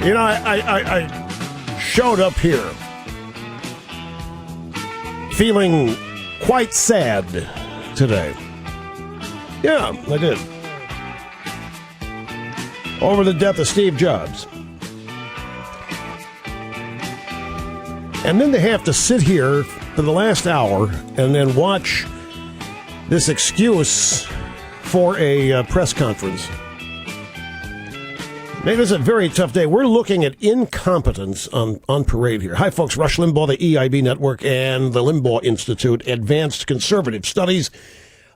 You know, I showed up here feeling quite sad today. Yeah, I did. Over the death of Steve Jobs. And then to have to sit here for the last hour and then watch this excuse for a press conference. Maybe it's a very tough day. We're looking at incompetence on parade here. Hi, folks. Rush Limbaugh, the EIB Network, and the Limbaugh Institute, Advanced Conservative Studies.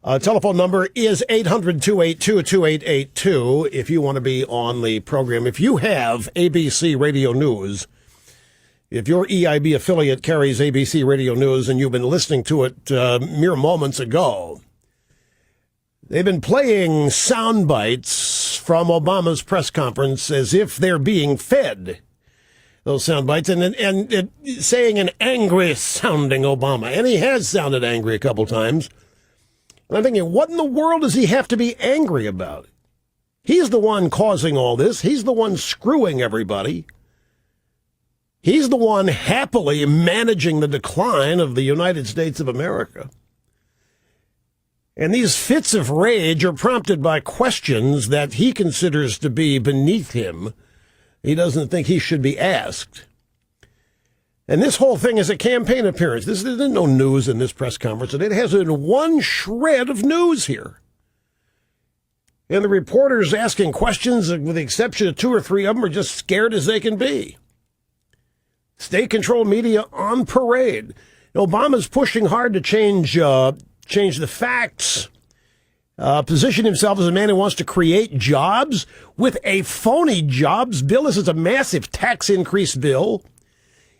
Telephone number is 800-282-2882 if you want to be on the program. If you have ABC Radio News, if your EIB affiliate carries ABC Radio News and you've been listening to it mere moments ago, they've been playing sound bites from Obama's press conference as if they're being fed those sound bites and saying an angry-sounding Obama. And he has sounded angry a couple times. And I'm thinking, what in the world does he have to be angry about? He's the one causing all this. He's the one screwing everybody. He's the one happily managing the decline of the United States of America. And these fits of rage are prompted by questions that he considers to be beneath him. He doesn't think he should be asked. And this whole thing is a campaign appearance. There's no news in this press conference, and it hasn't one shred of news here. And the reporters asking questions, with the exception of two or three of them, are just scared as they can be. State-controlled media on parade. Obama's pushing hard to change the facts, position himself as a man who wants to create jobs with a phony jobs bill. This is a massive tax increase bill.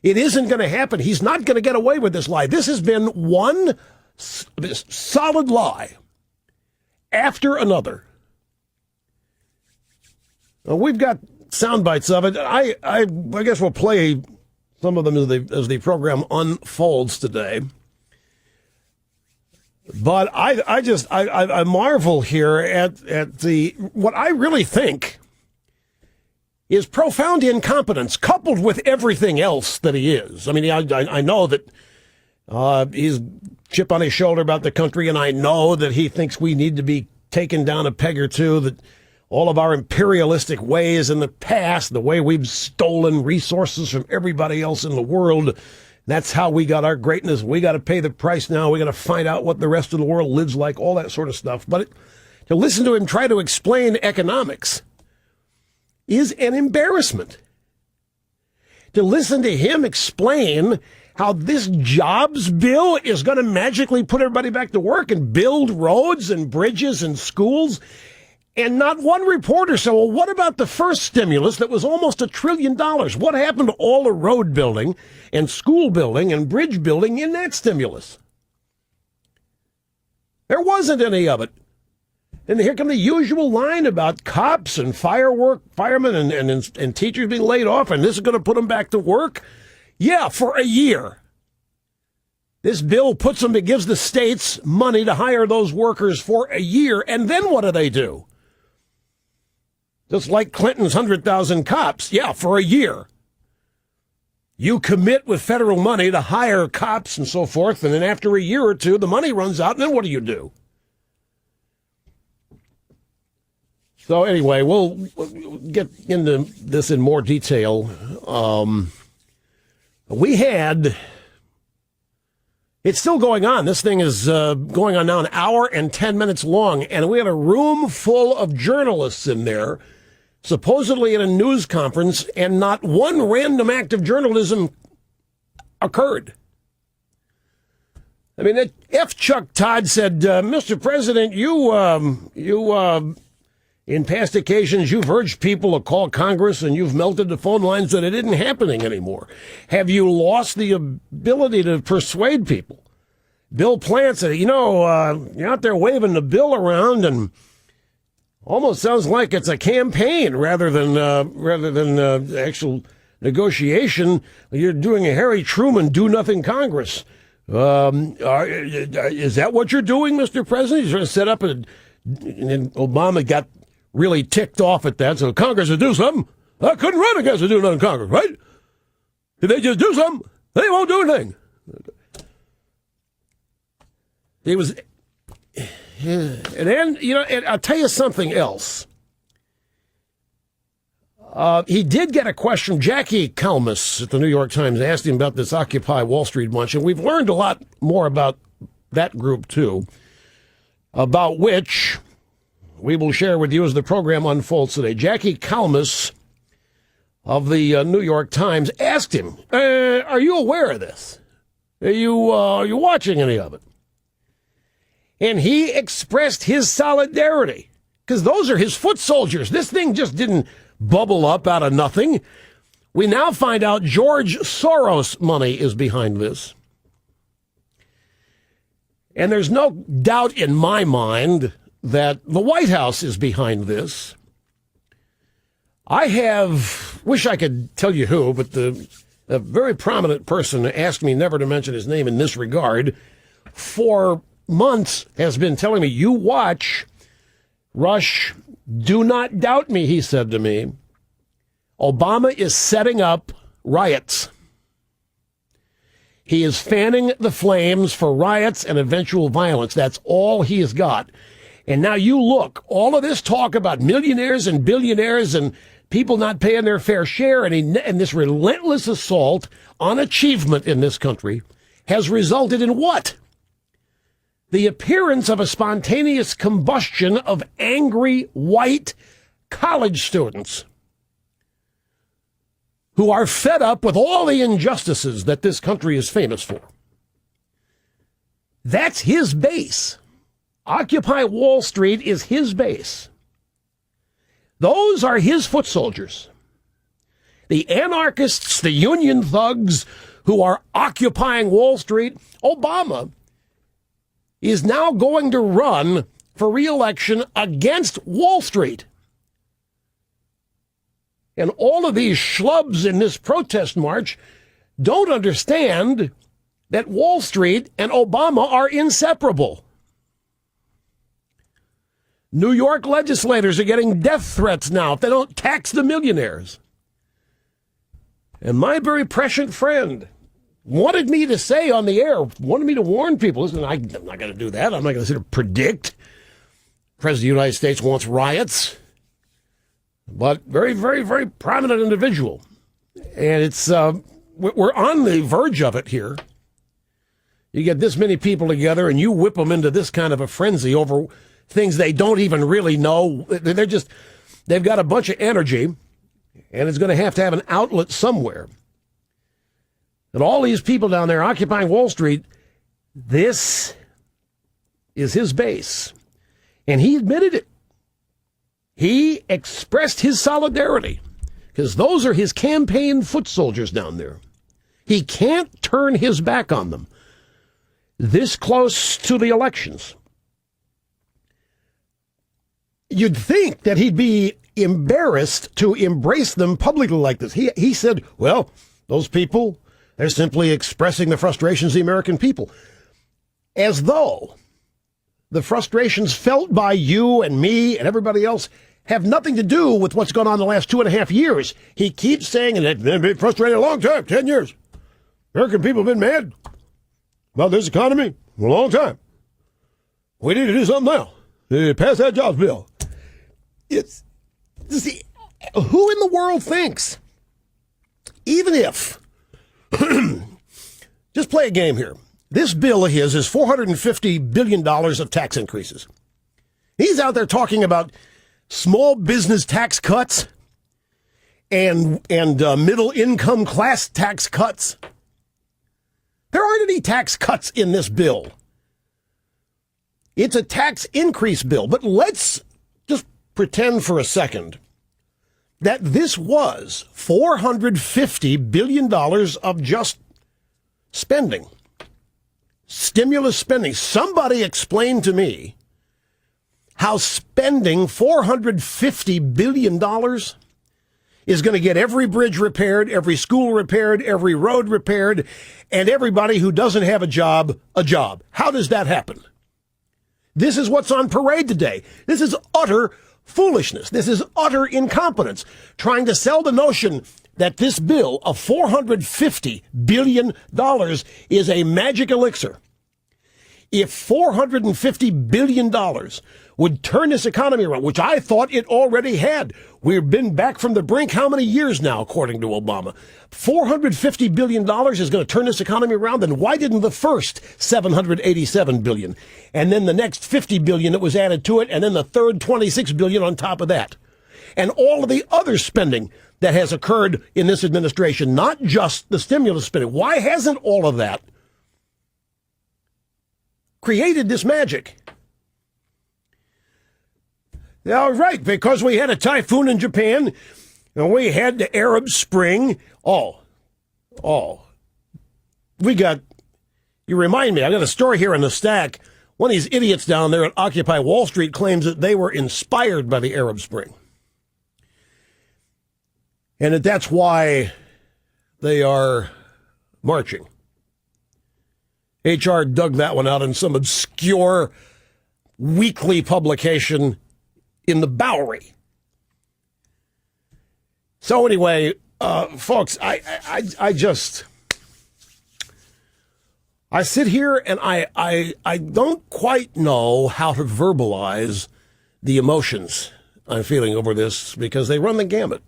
It isn't going to happen. He's not going to get away with this lie. This has been one solid lie after another. We've got sound bites of it. I guess we'll play some of them as the program unfolds today. But I marvel here at what I really think is profound incompetence coupled with everything else that he is. I mean, I know that he's chip on his shoulder about the country, and I know that he thinks we need to be taken down a peg or two, that all of our imperialistic ways in the past, the way we've stolen resources from everybody else in the world, that's how we got our greatness. We got to pay the price now. We got to find out what the rest of the world lives like, all that sort of stuff. But to listen to him try to explain economics is an embarrassment. To listen to him explain how this jobs bill is going to magically put everybody back to work and build roads and bridges and schools. And not one reporter said, well, what about the first stimulus that was almost $1 trillion? What happened to all the road building and school building and bridge building in that stimulus? There wasn't any of it. And here come the usual line about cops and firemen and teachers being laid off, and this is going to put them back to work. Yeah, for a year. This bill gives the states money to hire those workers for a year, and then what do? Just like Clinton's 100,000 cops. Yeah, for a year. You commit with federal money to hire cops and so forth, and then after a year or two, the money runs out, and then what do? So anyway, we'll get into this in more detail. It's still going on. This thing is going on now an hour and 10 minutes long, and we had a room full of journalists in there, supposedly at a news conference, and not one random act of journalism occurred. I mean, F. Chuck Todd said, Mr. President, you in past occasions, you've urged people to call Congress and you've melted the phone lines that it isn't happening anymore. Have you lost the ability to persuade people? Bill Plant said, you're out there waving the bill around and almost sounds like it's a campaign rather than actual negotiation. You're doing a Harry Truman do-nothing Congress. Is that what you're doing, Mr. President? He's trying to set up and Obama got really ticked off at that. So Congress will do something. I couldn't run against a do-nothing Congress, right? If they just do something, they won't do anything. It was, and then, and I'll tell you something else. He did get a question. Jackie Kalmus at the New York Times asked him about this Occupy Wall Street bunch, and we've learned a lot more about that group, too, about which we will share with you as the program unfolds today. Jackie Kalmus of the New York Times asked him, are you aware of this? Are you watching any of it? And he expressed his solidarity, because those are his foot soldiers. This thing just didn't bubble up out of nothing. We now find out George Soros money is behind this. And there's no doubt in my mind that the White House is behind this. Wish I could tell you who, but a very prominent person asked me never to mention his name in this regard for months, has been telling me, you watch, Rush, do not doubt me, he said to me. Obama is setting up riots. He is fanning the flames for riots and eventual violence. That's all he has got. And now you look, all of this talk about millionaires and billionaires and people not paying their fair share and this relentless assault on achievement in this country has resulted in what? The appearance of a spontaneous combustion of angry white college students who are fed up with all the injustices that this country is famous for. That's his base. Occupy Wall Street is his base. Those are his foot soldiers. The anarchists, the union thugs who are occupying Wall Street. Obama is now going to run for re-election against Wall Street. And all of these schlubs in this protest march don't understand that Wall Street and Obama are inseparable. New York legislators are getting death threats now if they don't tax the millionaires. And my very prescient friend wanted me to say on the air, wanted me to warn people, listen, I'm not going to do that. I'm not going to sit and predict the President of the United States wants riots. But very, very, very prominent individual. And it's we're on the verge of it here. You get this many people together and you whip them into this kind of a frenzy over things they don't even really know. They've got a bunch of energy, and it's going to have an outlet somewhere. And all these people down there occupying Wall Street, this is his base. And he admitted it. He expressed his solidarity because those are his campaign foot soldiers down there. He can't turn his back on them this close to the elections. You'd think that he'd be embarrassed to embrace them publicly like this. He said, well, those people, they're simply expressing the frustrations of the American people. As though the frustrations felt by you and me and everybody else have nothing to do with what's gone on the last 2.5 years. He keeps saying, and they've been frustrated a long time, 10 years. American people have been mad about this economy for a long time. We need to do something now. Pass that jobs bill. See, who in the world thinks, even if, just play a game here. This bill of his is $450 billion of tax increases. He's out there talking about small business tax cuts and middle income class tax cuts. There aren't any tax cuts in this bill. It's a tax increase bill. But let's just pretend for a second that this was $450 billion of just spending, stimulus spending. Somebody explain to me how spending $450 billion is going to get every bridge repaired, every school repaired, every road repaired, and everybody who doesn't have a job, a job. How does that happen? This is what's on parade today. This is utter foolishness. This is utter incompetence. Trying to sell the notion that this bill of $450 billion is a magic elixir. If $450 billion would turn this economy around, which I thought it already had. We've been back from the brink how many years now, according to Obama? $450 billion is going to turn this economy around. Then why didn't the first $787 billion? And then the next $50 billion that was added to it, and then the third $26 billion on top of that. And all of the other spending that has occurred in this administration, not just the stimulus spending. Why hasn't all of that created this magic? Yeah, right, because we had a typhoon in Japan, and we had the Arab Spring. You remind me, I got a story here in the stack. One of these idiots down there at Occupy Wall Street claims that they were inspired by the Arab Spring. And that's why they are marching. HR dug that one out in some obscure weekly publication in the Bowery. So anyway, folks, I sit here and I don't quite know how to verbalize the emotions I'm feeling over this, because they run the gamut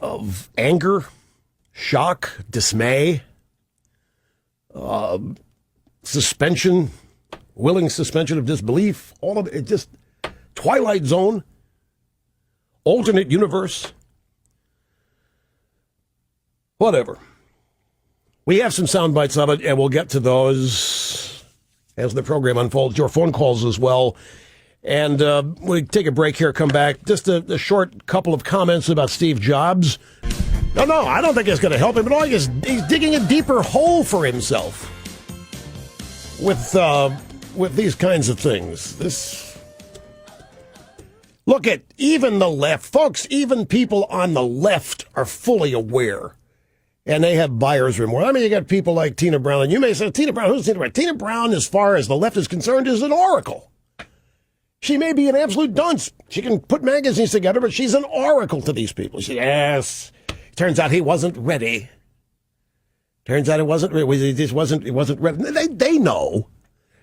of anger, shock, dismay, suspension, willing suspension of disbelief, all of it, just Twilight Zone, alternate universe, whatever. We have some sound bites of it, and we'll get to those as the program unfolds. Your phone calls as well. And we'll take a break here, come back. Just a short couple of comments about Steve Jobs. No, I don't think it's going to help him at all. He's digging a deeper hole for himself with these kinds of things. Look at even the left. Folks, even people on the left are fully aware. And they have buyer's remorse. I mean, you got people like Tina Brown. And you may say, Tina Brown, who's Tina Brown? Tina Brown, as far as the left is concerned, is an oracle. She may be an absolute dunce. She can put magazines together, but she's an oracle to these people. She said, yes. Turns out he wasn't ready. Turns out it wasn't ready. They know.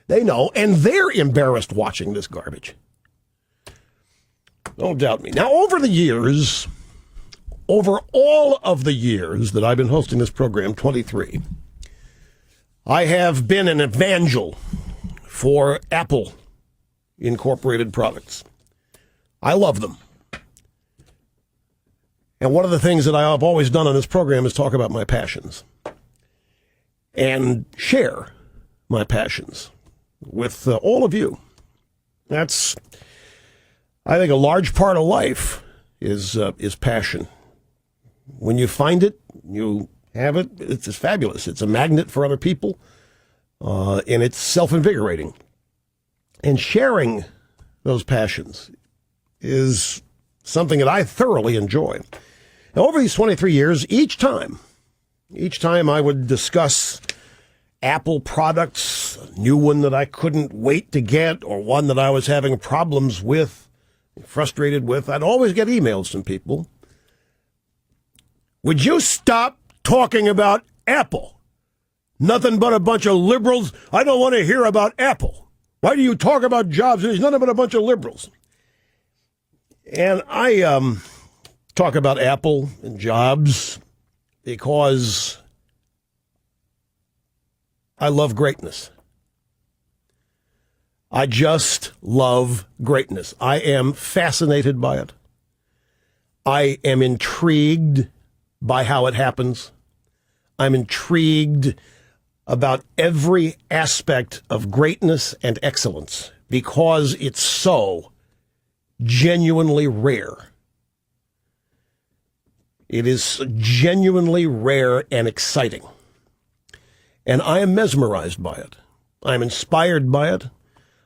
They know. And they're embarrassed watching this garbage. Don't doubt me. Now, over all of the years that I've been hosting this program, 23, I have been an evangel for Apple Incorporated products. I love them. And one of the things that I have always done on this program is talk about my passions and share my passions with all of you. That's, I think, a large part of life is passion. When you find it, you have it, it's fabulous. It's a magnet for other people, and it's self-invigorating. And sharing those passions is something that I thoroughly enjoy. Now, over these 23 years, each time I would discuss Apple products, a new one that I couldn't wait to get, or one that I was having problems with, frustrated with, I'd always get emails from people. Would you stop talking about Apple? Nothing but a bunch of liberals. I don't want to hear about Apple. Why do you talk about jobs? There's nothing but a bunch of liberals. And I talk about Apple and jobs because I love greatness. I just love greatness. I am fascinated by it. I am intrigued by how it happens. I'm intrigued about every aspect of greatness and excellence because it's so genuinely rare. It is genuinely rare and exciting. And I am mesmerized by it. I'm inspired by it.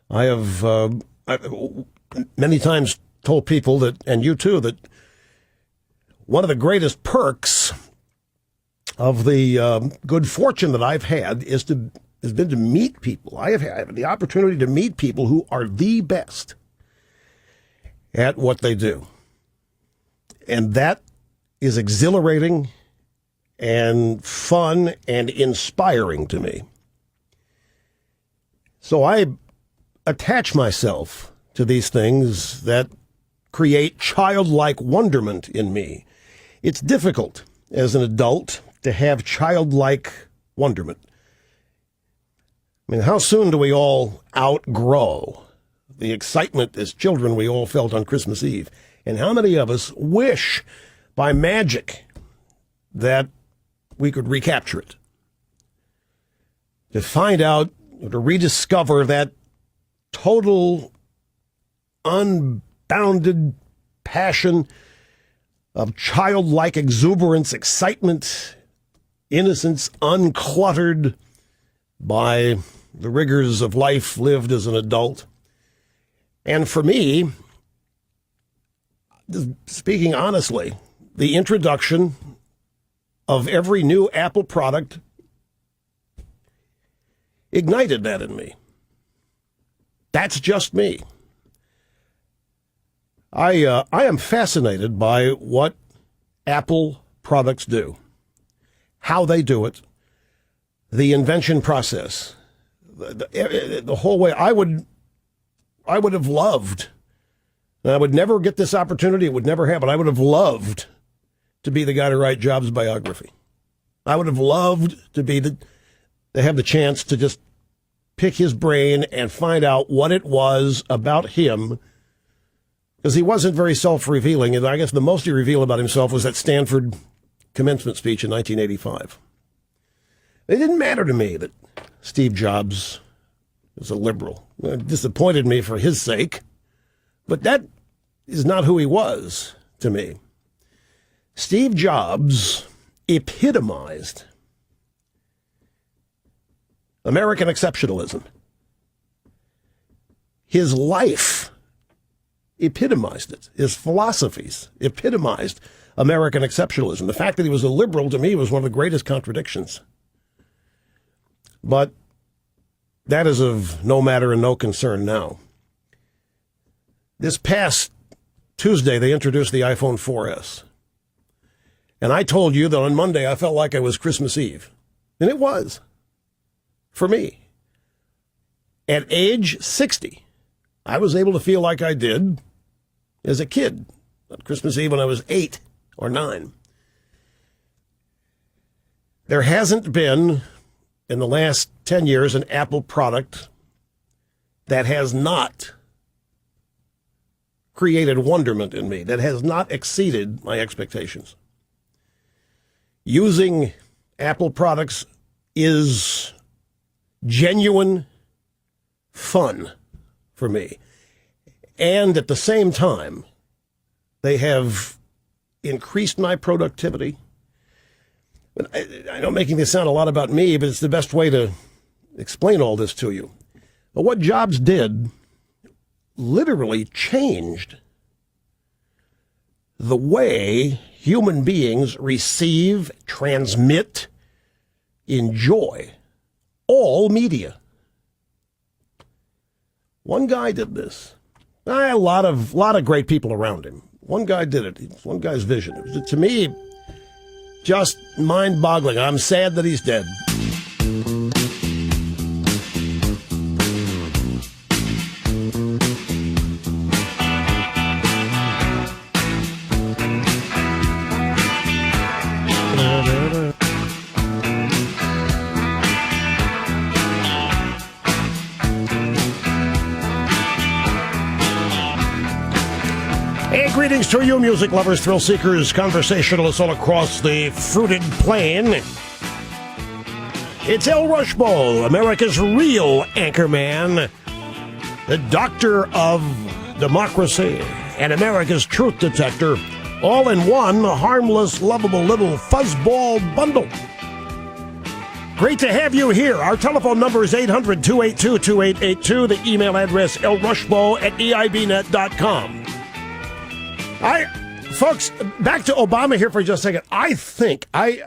I have many times told people that, and you too, that one of the greatest perks of the good fortune that I've had has been to meet people. I have had the opportunity to meet people who are the best. at what they do. And that is exhilarating and fun and inspiring to me. So I attach myself to these things that create childlike wonderment in me. It's difficult as an adult to have childlike wonderment. I mean, how soon do we all outgrow the excitement as children we all felt on Christmas Eve? And how many of us wish by magic that we could recapture it? To find out, to rediscover that total, unbounded passion of childlike exuberance, excitement, innocence, uncluttered by the rigors of life lived as an adult. And for me, speaking honestly, the introduction of every new Apple product ignited that in me. That's just me. I am fascinated by what Apple products do, how they do it, the invention process, the whole way. I would have loved, and I would never get this opportunity, it would never happen. I would have loved to be the guy to write Jobs' biography. I would have loved to have the chance to just pick his brain and find out what it was about him, because he wasn't very self-revealing, and I guess the most he revealed about himself was that Stanford commencement speech in 1985. It didn't matter to me that Steve Jobs was a liberal. It disappointed me for his sake, but that is not who he was to me. Steve Jobs epitomized American exceptionalism. His life epitomized it. His philosophies epitomized American exceptionalism. The fact that he was a liberal, to me, was one of the greatest contradictions. But that is of no matter and no concern now. This past Tuesday, they introduced the iPhone 4S. And I told you that on Monday I felt like it was Christmas Eve. And it was. For me. At age 60, I was able to feel like I did as a kid on Christmas Eve when I was 8 or 9. There hasn't been, in the last 10 years, an Apple product that has not created wonderment in me, that has not exceeded my expectations. Using Apple products is genuine fun for me. And at the same time, they have increased my productivity. I know I'm making this sound a lot about me, but it's the best way to explain all this to you. But what Jobs did literally changed the way human beings receive, transmit, enjoy all media. One guy did this. A lot of great people around him. One guy did it. It's one guy's vision. It was, to me, just mind-boggling. I'm sad that he's dead. Greetings to you, music lovers, thrill seekers, conversationalists all across the fruited plain. It's El Rushbo, America's real anchorman, the doctor of democracy, and America's truth detector, all in one harmless, lovable little fuzzball bundle. Great to have you here. Our telephone number is 800-282-2882. The email address, elrushbo@eibnet.com. Folks, back to Obama here for just a second. I think we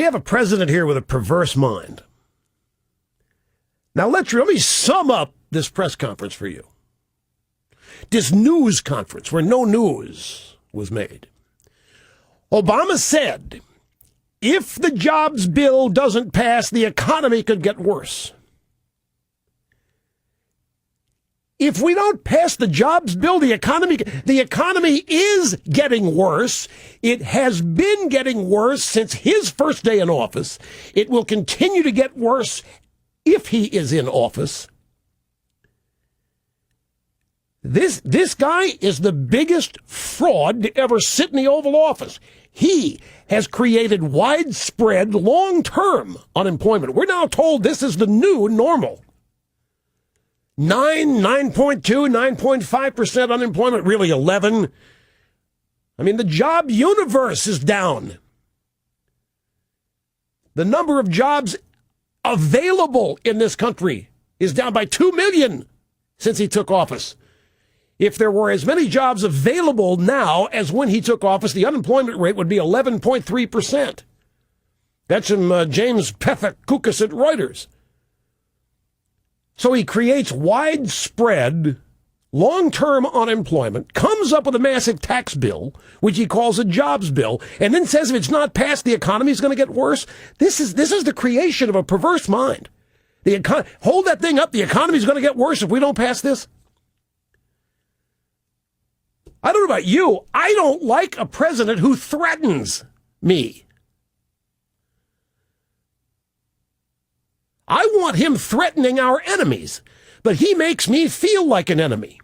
have a president here with a perverse mind. Now, let me sum up this press conference for you. This news conference where no news was made. Obama said, if the jobs bill doesn't pass, the economy could get worse. If we don't pass the jobs bill, the economy is getting worse. It has been getting worse since his first day in office. It will continue to get worse if he is in office. This guy is the biggest fraud to ever sit in the Oval Office. He has created widespread long-term unemployment. We're now told this is the new normal. 9.2, 9.5% unemployment, really 11. I mean, the job universe is down. The number of jobs available in this country is down by 2 million since he took office. If there were as many jobs available now as when he took office, the unemployment rate would be 11.3%. That's from James Pethokoukis at Reuters. So he creates widespread, long-term unemployment, comes up with a massive tax bill, which he calls a jobs bill, and then says if it's not passed, the economy is going to get worse. This is the creation of a perverse mind. Hold that thing up. The economy is going to get worse if we don't pass this. I don't know about you. I don't like a president who threatens me. I want him threatening our enemies, but he makes me feel like an enemy.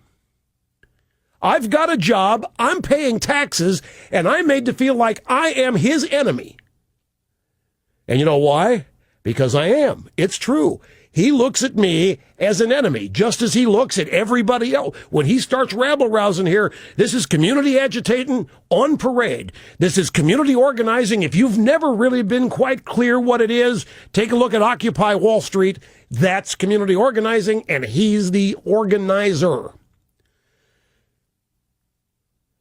I've got a job, I'm paying taxes, and I'm made to feel like I am his enemy. And you know why? Because I am. It's true. He looks at me as an enemy, just as he looks at everybody else. When he starts rabble-rousing here, this is community agitating on parade. This is community organizing. If you've never really been quite clear what it is, take a look at Occupy Wall Street. That's community organizing, and he's the organizer.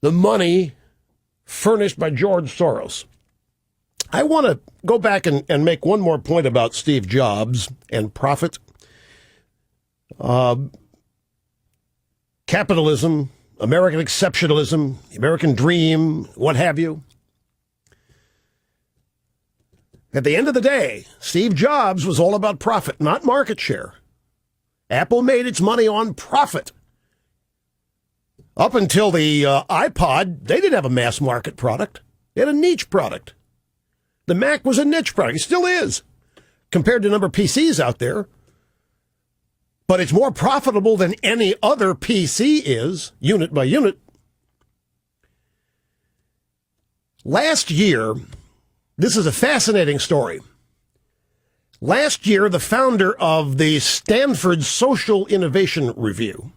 The money furnished by George Soros. I want to go back and make one more point about Steve Jobs and profit. Capitalism, American exceptionalism, the American dream, what have you. At the end of the day, Steve Jobs was all about profit, not market share. Apple made its money on profit. Up until the iPod, they didn't have a mass market product. They had a niche product. The Mac was a niche product. It still is, compared to the number of PCs out there. But it's more profitable than any other PC is, unit by unit. Last year, this is a fascinating story. Last year, the founder of the Stanford Social Innovation Review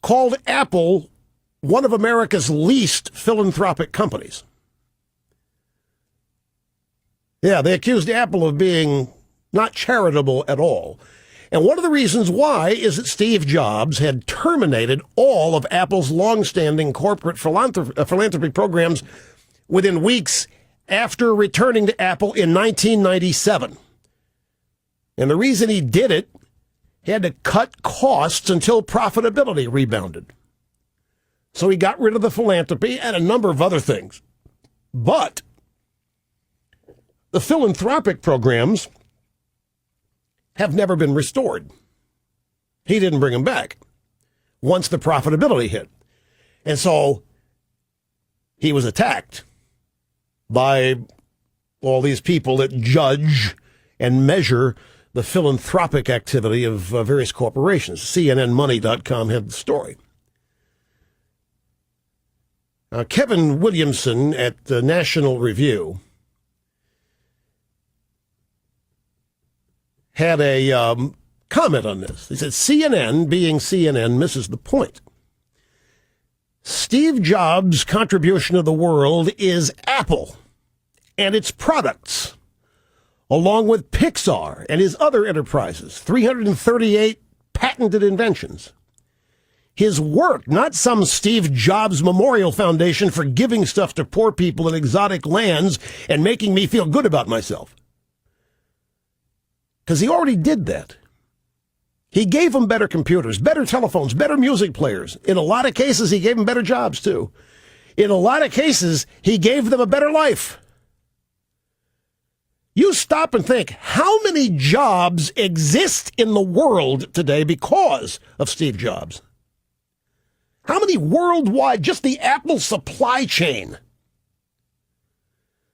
called Apple one of America's least philanthropic companies. Yeah, they accused Apple of being not charitable at all. And one of the reasons why is that Steve Jobs had terminated all of Apple's longstanding corporate philanthropy programs within weeks after returning to Apple in 1997. And the reason he did it, he had to cut costs until profitability rebounded. So he got rid of the philanthropy and a number of other things. But the philanthropic programs have never been restored. He didn't bring them back once the profitability hit. And so he was attacked by all these people that judge and measure the philanthropic activity of various corporations. CNNmoney.com had the story. Kevin Williamson at the National Review had a comment on this. He said, CNN, being CNN, misses the point. Steve Jobs' contribution to the world is Apple and its products, along with Pixar and his other enterprises, 338 patented inventions. His work, not some Steve Jobs Memorial Foundation for giving stuff to poor people in exotic lands and making me feel good about myself. Because he already did that. He gave them better computers, better telephones, better music players. In a lot of cases, he gave them better jobs, too. In a lot of cases, he gave them a better life. You stop and think, how many jobs exist in the world today because of Steve Jobs? How many worldwide, just the Apple supply chain,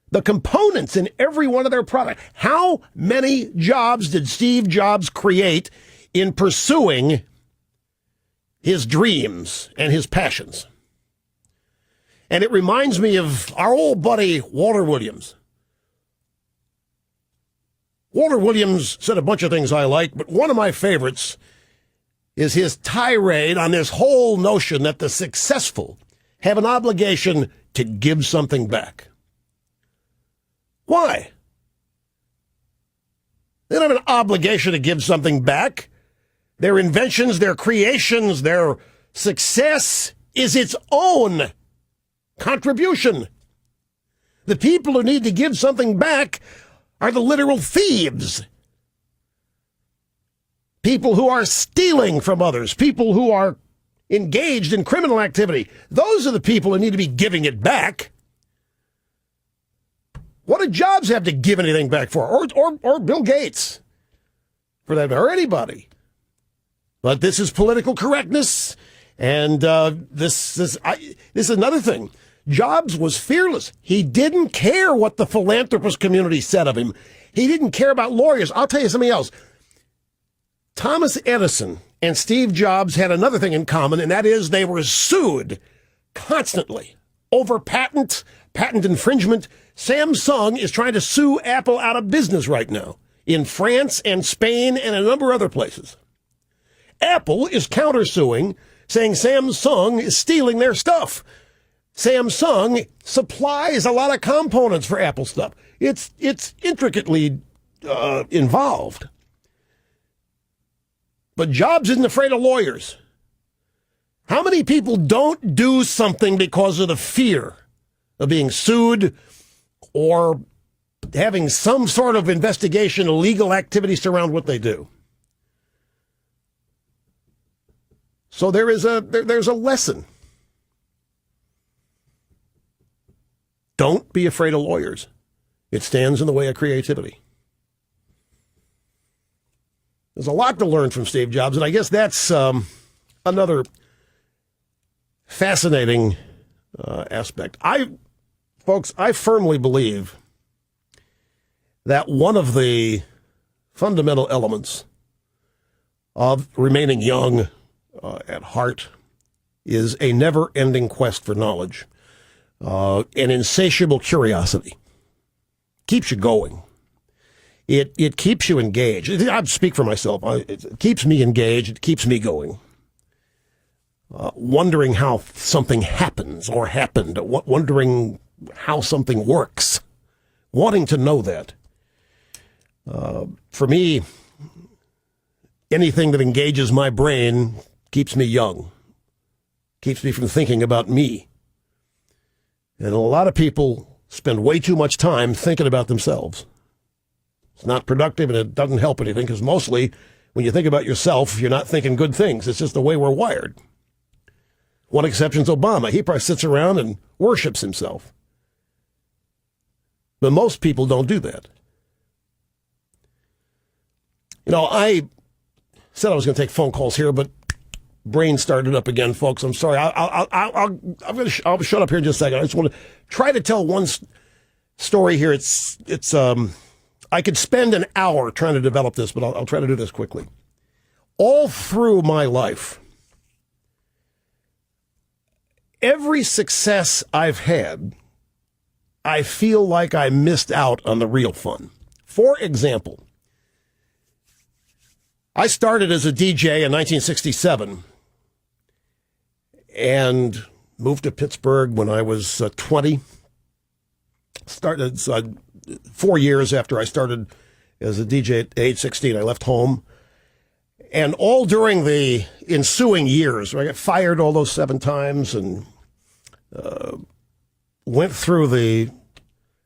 the components in every one of their products, how many jobs did Steve Jobs create in pursuing his dreams and his passions? And it reminds me of our old buddy, Walter Williams. Walter Williams said a bunch of things I like, but one of my favorites is his tirade on this whole notion that the successful have an obligation to give something back. Why? They don't have an obligation to give something back. Their inventions, their creations, their success is its own contribution. The people who need to give something back are the literal thieves. People who are stealing from others, people who are engaged in criminal activity. Those are the people who need to be giving it back. What do Jobs have to give anything back for? Or Bill Gates, for that, or anybody. But this is political correctness, and this is another thing. Jobs was fearless. He didn't care what the philanthropist community said of him. He didn't care about lawyers. I'll tell you something else. Thomas Edison and Steve Jobs had another thing in common, and that is they were sued constantly over patent infringement. Samsung is trying to sue Apple out of business right now in France and Spain and a number of other places. Apple is countersuing, saying Samsung is stealing their stuff. Samsung supplies a lot of components for Apple stuff. It's intricately involved. But Jobs isn't afraid of lawyers. How many people don't do something because of the fear of being sued or having some sort of investigation, illegal activity surround what they do? So there's a lesson. Don't be afraid of lawyers. It stands in the way of creativity. There's a lot to learn from Steve Jobs, and I guess that's another fascinating aspect. Folks, I firmly believe that one of the fundamental elements of remaining young at heart is a never-ending quest for knowledge, an insatiable curiosity. Keeps you going. It keeps you engaged. I speak for myself. It keeps me engaged. It keeps me going. Wondering how something happens or happened. Wondering how something works. Wanting to know that. For me, anything that engages my brain keeps me young. Keeps me from thinking about me. And a lot of people spend way too much time thinking about themselves. It's not productive, and it doesn't help anything, because mostly when you think about yourself, you're not thinking good things. It's just the way we're wired. One exception is Obama. He probably sits around and worships himself. But most people don't do that. You know, I said I was going to take phone calls here, but brain started up again, folks. I'm sorry. I'll shut up here in just a second. I just want to try to tell one story here. I could spend an hour trying to develop this, but I'll try to do this quickly. All through my life, every success I've had, I feel like I missed out on the real fun. For example, I started as a DJ in 1967 and moved to Pittsburgh when I was 20. Started 4 years after I started as a DJ at age 16. I left home. And all during the ensuing years, I got fired all those 7 times and went through the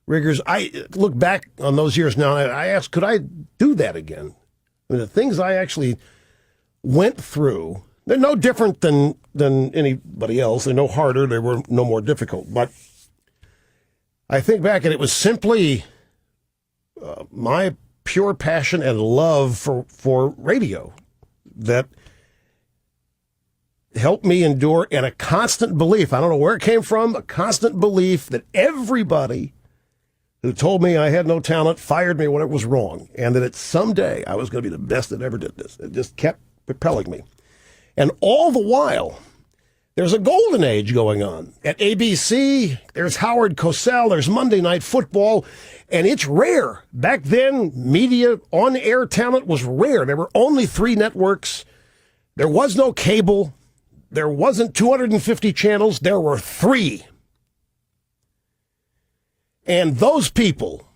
rigors. I look back on those years now, and I ask, could I do that again? I mean, the things I actually went through. They're no different than anybody else. They're no harder. They were no more difficult. But I think back, and it was simply my pure passion and love for radio that helped me endure, and a constant belief, I don't know where it came from, a constant belief that everybody who told me I had no talent fired me when it was wrong, and that someday I was going to be the best that ever did this. It just kept propelling me. And all the while, there's a golden age going on. At ABC, there's Howard Cosell, there's Monday Night Football, and it's rare. Back then, media, on-air talent was rare. There were only 3 networks. There was no cable. There wasn't 250 channels. There were 3. And those people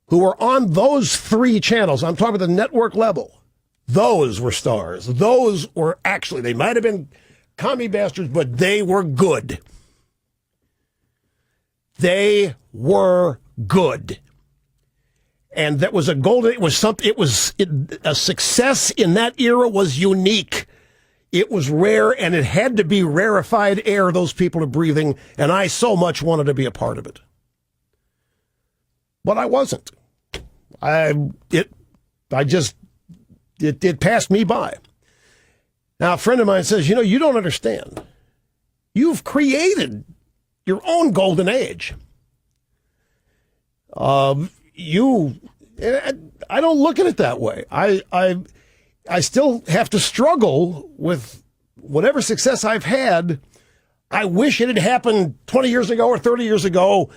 who were on those 3 channels, I'm talking about the network level, those were stars. Those were actually, they might have been commie bastards, but they were good. They were good. And that was a golden, it was something, a success in that era was unique. It was rare, and it had to be rarefied air those people are breathing, and I so much wanted to be a part of it. But I wasn't. It passed me by. Now, a friend of mine says, you don't understand. You've created your own golden age. I don't look at it that way. I still have to struggle with whatever success I've had. I wish it had happened 20 years ago or 30 years ago,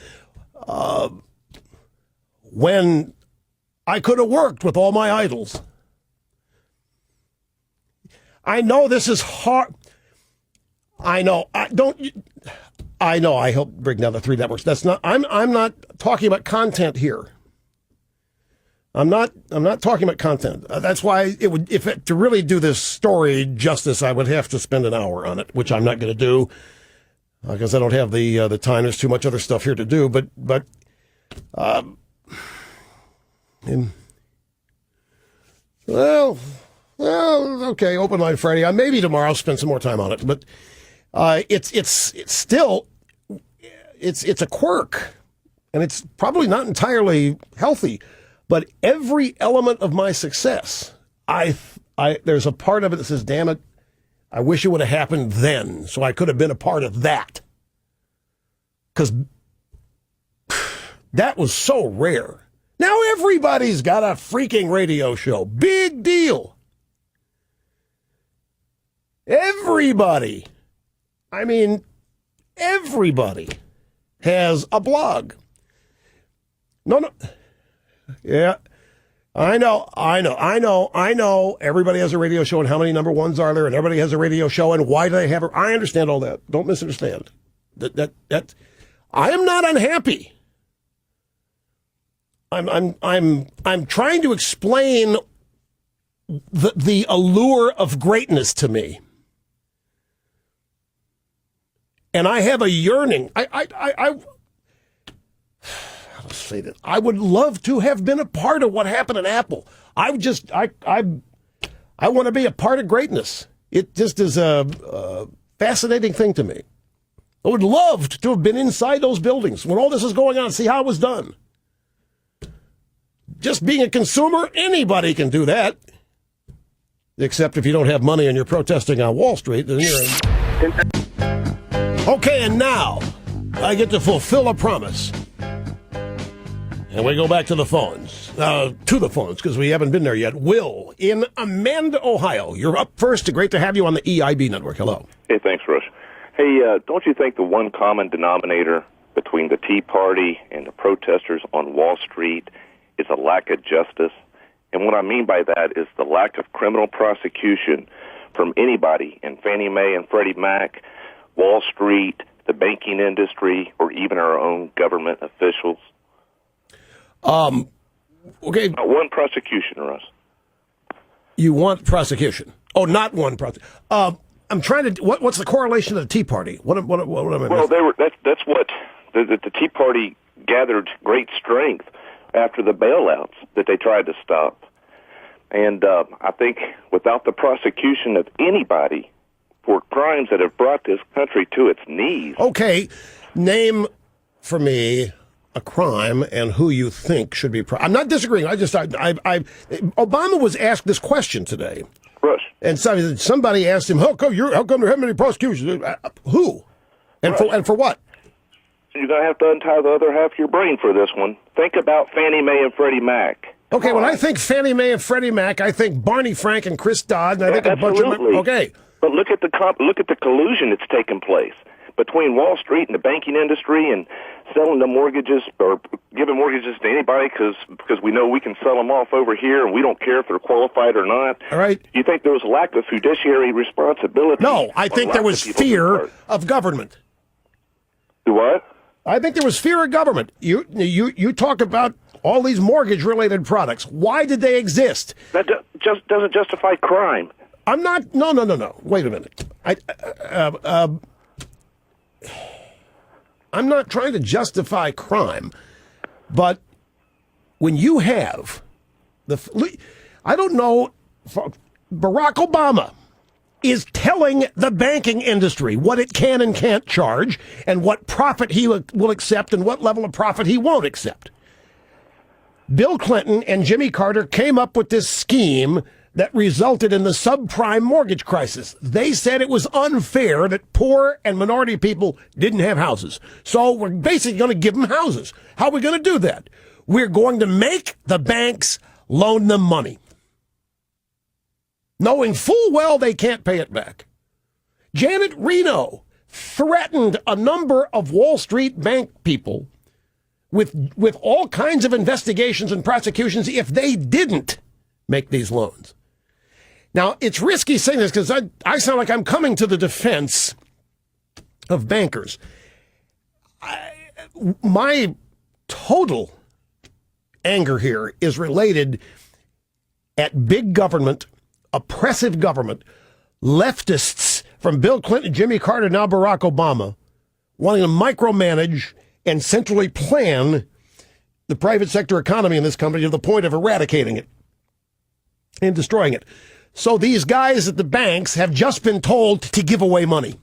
when I could have worked with all my idols. I know this is hard. I know. I know. I helped bring down the 3 networks. That's not. I'm not talking about content here. I'm not talking about content. That's why it would, to really do this story justice, I would have to spend an hour on it, which I'm not going to do because I don't have the time. There's too much other stuff here to do. But okay, open line Friday. Maybe tomorrow I'll spend some more time on it. But it's still a quirk, and it's probably not entirely healthy. But every element of my success, there's a part of it that says, damn it, I wish it would have happened then, so I could have been a part of that. Because that was so rare. Now everybody's got a freaking radio show. Big deal. Everybody. I mean, everybody has a blog. No. Yeah, I know. Everybody has a radio show, and how many number ones are there? And everybody has a radio show, and why do they have it? I understand all that. Don't misunderstand. That I am not unhappy. I'm trying to explain the allure of greatness to me, and I have a yearning. Say that I would love to have been a part of what happened at Apple. I want to be a part of greatness. It just is a fascinating thing to me. I would love to have been inside those buildings when all this is going on, see how it was done. Just being a consumer, anybody can do that. Except if you don't have money and you're protesting on Wall Street, then you're in. Okay, and now I get to fulfill a promise. And we go back to the phones, because we haven't been there yet. Will in Amanda, Ohio. You're up first. Great to have you on the EIB network. Hello. Hey, thanks, Rush. Hey, don't you think the one common denominator between the Tea Party and the protesters on Wall Street is a lack of justice? And what I mean by that is the lack of criminal prosecution from anybody in Fannie Mae and Freddie Mac, Wall Street, the banking industry, or even our own government officials. Okay. Not one prosecution, Russ. You want prosecution? Oh, not one prosecution. I'm trying to. What's the correlation to the Tea Party? What am I? Well, that's what the Tea Party gathered great strength after the bailouts that they tried to stop. And I think without the prosecution of anybody for crimes that have brought this country to its knees. Okay, name for me a crime and who you think should be. I'm not disagreeing. Obama was asked this question today. Rush. And somebody asked him, how come there haven't many prosecutions? Who? And for what? You're going to have to untie the other half of your brain for this one. Think about Fannie Mae and Freddie Mac. Okay, when I think Fannie Mae and Freddie Mac, I think Barney Frank and Chris Dodd, and I think Absolutely. a bunch of... Okay. But look at the collusion that's taken place between Wall Street and the banking industry and selling the mortgages or giving mortgages to anybody because we know we can sell them off over here and we don't care if they're qualified or not. All right. You think there was a lack of fiduciary responsibility? No, I think there was fear of government. Do what? I think there was fear of government. You talk about all these mortgage-related products. Why did they exist? That just doesn't justify crime. I'm not... No. Wait a minute. I'm not trying to justify crime, but when you have I don't know, Barack Obama is telling the banking industry what it can and can't charge and what profit he will accept and what level of profit he won't accept. Bill Clinton and Jimmy Carter came up with this scheme that resulted in the subprime mortgage crisis. They said it was unfair that poor and minority people didn't have houses. So we're basically going to give them houses. How are we going to do that? We're going to make the banks loan them money, knowing full well they can't pay it back. Janet Reno threatened a number of Wall Street bank people with all kinds of investigations and prosecutions if they didn't make these loans. Now, it's risky saying this because I sound like I'm coming to the defense of bankers. My total anger here is related at big government, oppressive government, leftists from Bill Clinton, Jimmy Carter, now Barack Obama, wanting to micromanage and centrally plan the private sector economy in this country to the point of eradicating it and destroying it. So these guys at the banks have just been told to give away money.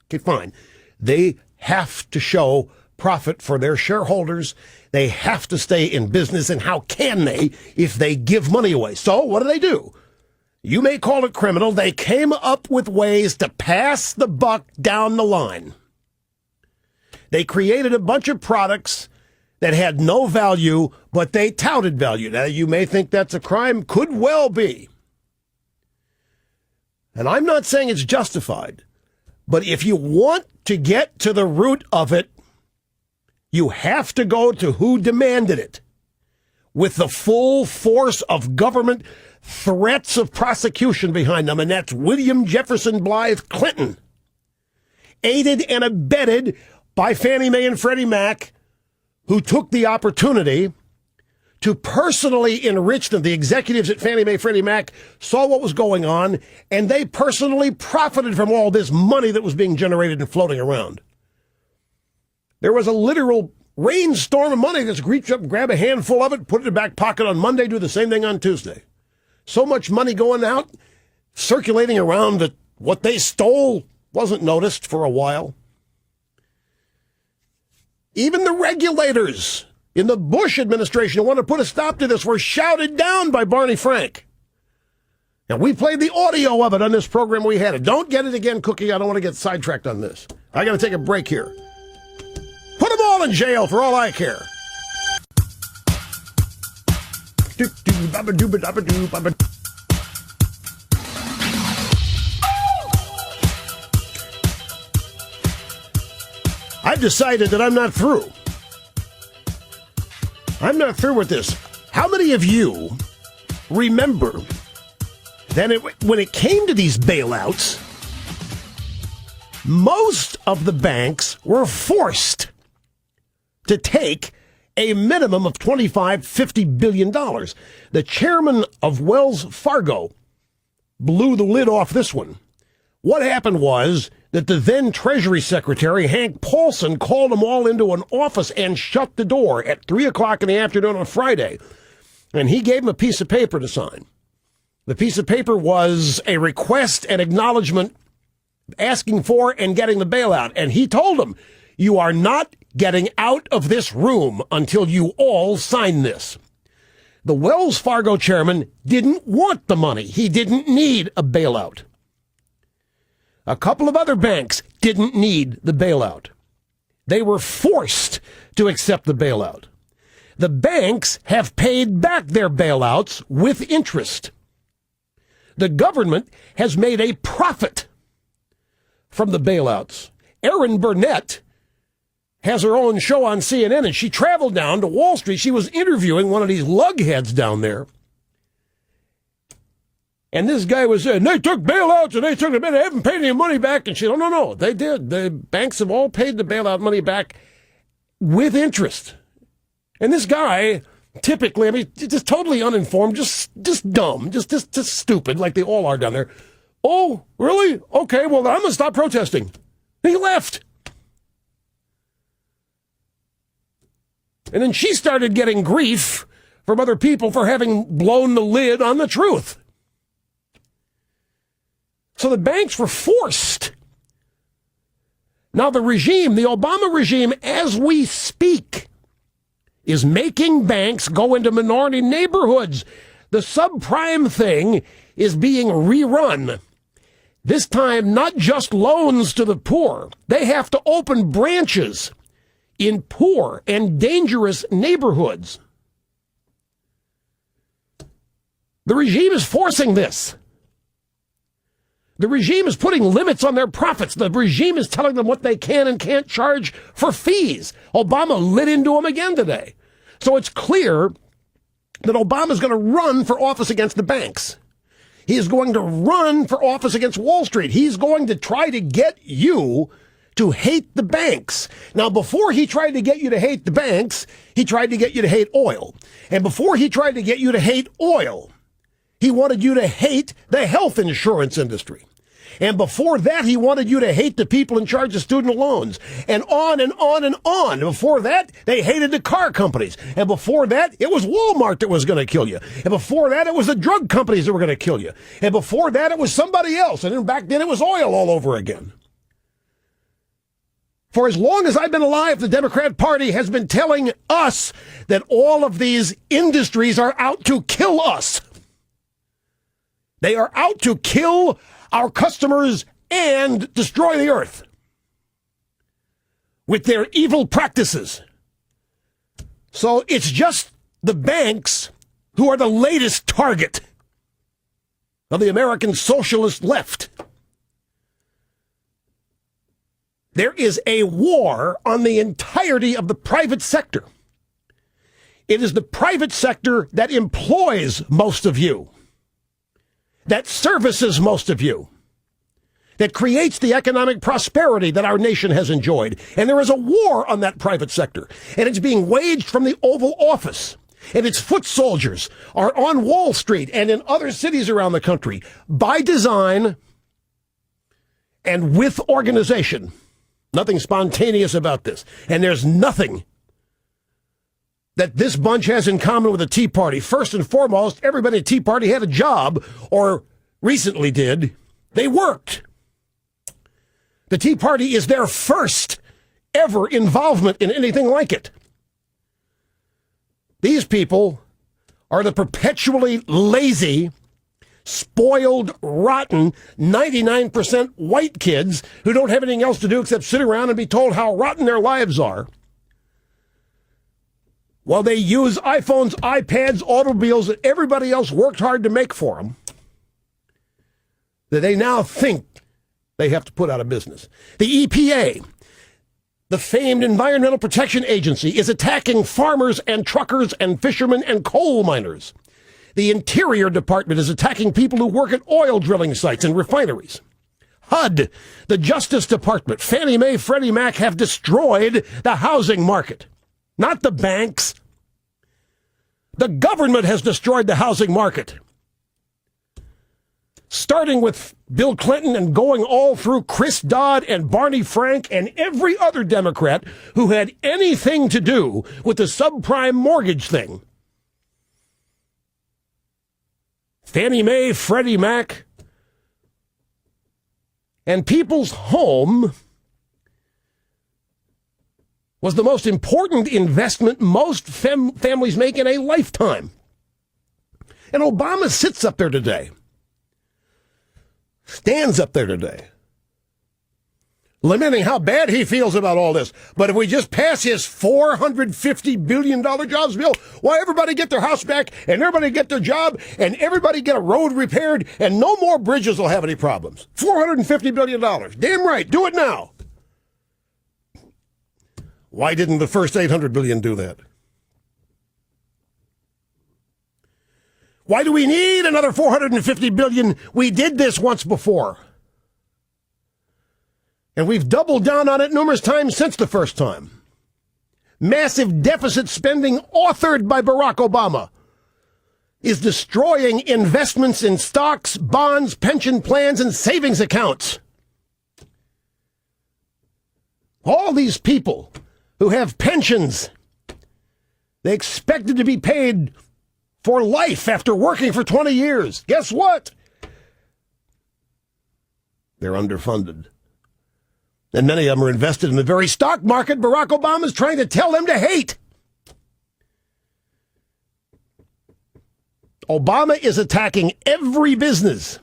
Okay, fine. They have to show profit for their shareholders. They have to stay in business. And how can they if they give money away? So what do? You may call it criminal. They came up with ways to pass the buck down the line. They created a bunch of products that had no value, but they touted value. Now, you may think that's a crime. Could well be. And I'm not saying it's justified, but if you want to get to the root of it, you have to go to who demanded it with the full force of government threats of prosecution behind them, and that's William Jefferson Blythe Clinton, aided and abetted by Fannie Mae and Freddie Mac, who took the opportunity to personally enrich them. The executives at Fannie Mae, Freddie Mac saw what was going on, and they personally profited from all this money that was being generated and floating around. There was a literal rainstorm of money that's reach up, grab a handful of it, put it in the back pocket on Monday, do the same thing on Tuesday. So much money going out, circulating around that what they stole wasn't noticed for a while. Even the regulators in the Bush administration who wanted to put a stop to this were shouted down by Barney Frank. And we played the audio of it on this program we had it. Don't get it again, Cookie. I don't want to get sidetracked on this. I got to take a break here. Put them all in jail for all I care. I've decided that I'm not through. I'm not through with this. How many of you remember that when it came to these bailouts, most of the banks were forced to take a minimum of $25-50 billion. The chairman of Wells Fargo blew the lid off this one. What happened was that the then Treasury Secretary, Hank Paulson, called them all into an office and shut the door at 3 o'clock in the afternoon on Friday. And he gave him a piece of paper to sign. The piece of paper was a request and acknowledgement asking for and getting the bailout. And he told him, you are not getting out of this room until you all sign this. The Wells Fargo chairman didn't want the money. He didn't need a bailout. A couple of other banks didn't need the bailout. They were forced to accept the bailout. The banks have paid back their bailouts with interest. The government has made a profit from the bailouts. Erin Burnett has her own show on CNN, and she traveled down to Wall Street. She was interviewing one of these lugheads down there. And this guy was saying, they took bailouts and they took them, they haven't paid any money back. And she said, no, they did. The banks have all paid the bailout money back with interest. And this guy, typically, I mean, just totally uninformed, just dumb, just stupid, like they all are down there. Oh, really? Okay, well, I'm going to stop protesting. And he left. And then she started getting grief from other people for having blown the lid on the truth. So the banks were forced. Now the regime, the Obama regime, as we speak, is making banks go into minority neighborhoods. The subprime thing is being rerun. This time, not just loans to the poor. They have to open branches in poor and dangerous neighborhoods. The regime is forcing this. The regime is putting limits on their profits. The regime is telling them what they can and can't charge for fees. Obama lit into them again today. So it's clear that Obama's going to run for office against the banks. He is going to run for office against Wall Street. He's going to try to get you to hate the banks. Now, before he tried to get you to hate the banks, he tried to get you to hate oil. And before he tried to get you to hate oil, he wanted you to hate the health insurance industry. And before that, he wanted you to hate the people in charge of student loans. And on and on and on. And before that, they hated the car companies. And before that, it was Walmart that was going to kill you. And before that, it was the drug companies that were going to kill you. And before that, it was somebody else. And then back then, it was oil all over again. For as long as I've been alive, the Democrat Party has been telling us that all of these industries are out to kill us. They are out to kill our customers and destroy the earth with their evil practices. So it's just the banks who are the latest target of the American socialist left. There is a war on the entirety of the private sector. It is the private sector that employs most of you, that services most of you, that creates the economic prosperity that our nation has enjoyed. And there is a war on that private sector, and it's being waged from the Oval Office. And its foot soldiers are on Wall Street and in other cities around the country by design and with organization. Nothing spontaneous about this. And there's nothing that this bunch has in common with the Tea Party. First and foremost, everybody at the Tea Party had a job, or recently did. They worked. The Tea Party is their first ever involvement in anything like it. These people are the perpetually lazy, spoiled, rotten, 99% white kids who don't have anything else to do except sit around and be told how rotten their lives are, while they use iPhones, iPads, automobiles that everybody else worked hard to make for them, that they now think they have to put out of business. The EPA, the famed Environmental Protection Agency, is attacking farmers and truckers and fishermen and coal miners. The Interior Department is attacking people who work at oil drilling sites and refineries. HUD, the Justice Department, Fannie Mae, Freddie Mac have destroyed the housing market. Not the banks. The government has destroyed the housing market. Starting with Bill Clinton and going all through Chris Dodd and Barney Frank and every other Democrat who had anything to do with the subprime mortgage thing. Fannie Mae, Freddie Mac, and people's home was the most important investment most families make in a lifetime. And Obama sits up there today, stands up there today, lamenting how bad he feels about all this. But if we just pass his $450 billion jobs bill, why everybody get their house back and everybody get their job and everybody get a road repaired and no more bridges will have any problems. $450 billion. Damn right. Do it now. Why didn't the first $800 billion do that? Why do we need another $450 billion? We did this once before. And we've doubled down on it numerous times since the first time. Massive deficit spending authored by Barack Obama is destroying investments in stocks, bonds, pension plans, and savings accounts. All these people who have pensions, they expected to be paid for life after working for 20 years. Guess what? They're underfunded. And many of them are invested in the very stock market Barack Obama is trying to tell them to hate. Obama is attacking every business.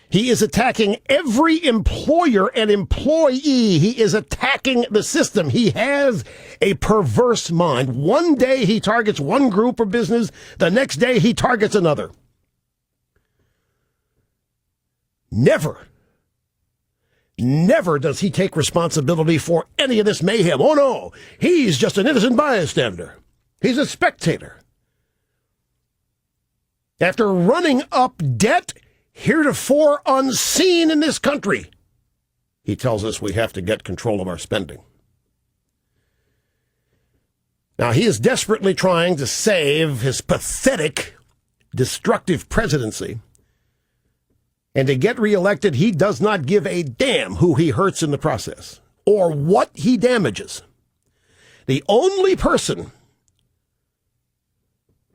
He is attacking every employer and employee. He is attacking the system. He has a perverse mind. One day he targets one group or business. The next day he targets another. Never does he take responsibility for any of this mayhem. Oh, no. He's just an innocent bystander. He's a spectator. After running up debt heretofore unseen in this country, he tells us we have to get control of our spending. Now, he is desperately trying to save his pathetic, destructive presidency. And to get reelected, he does not give a damn who he hurts in the process or what he damages. The only person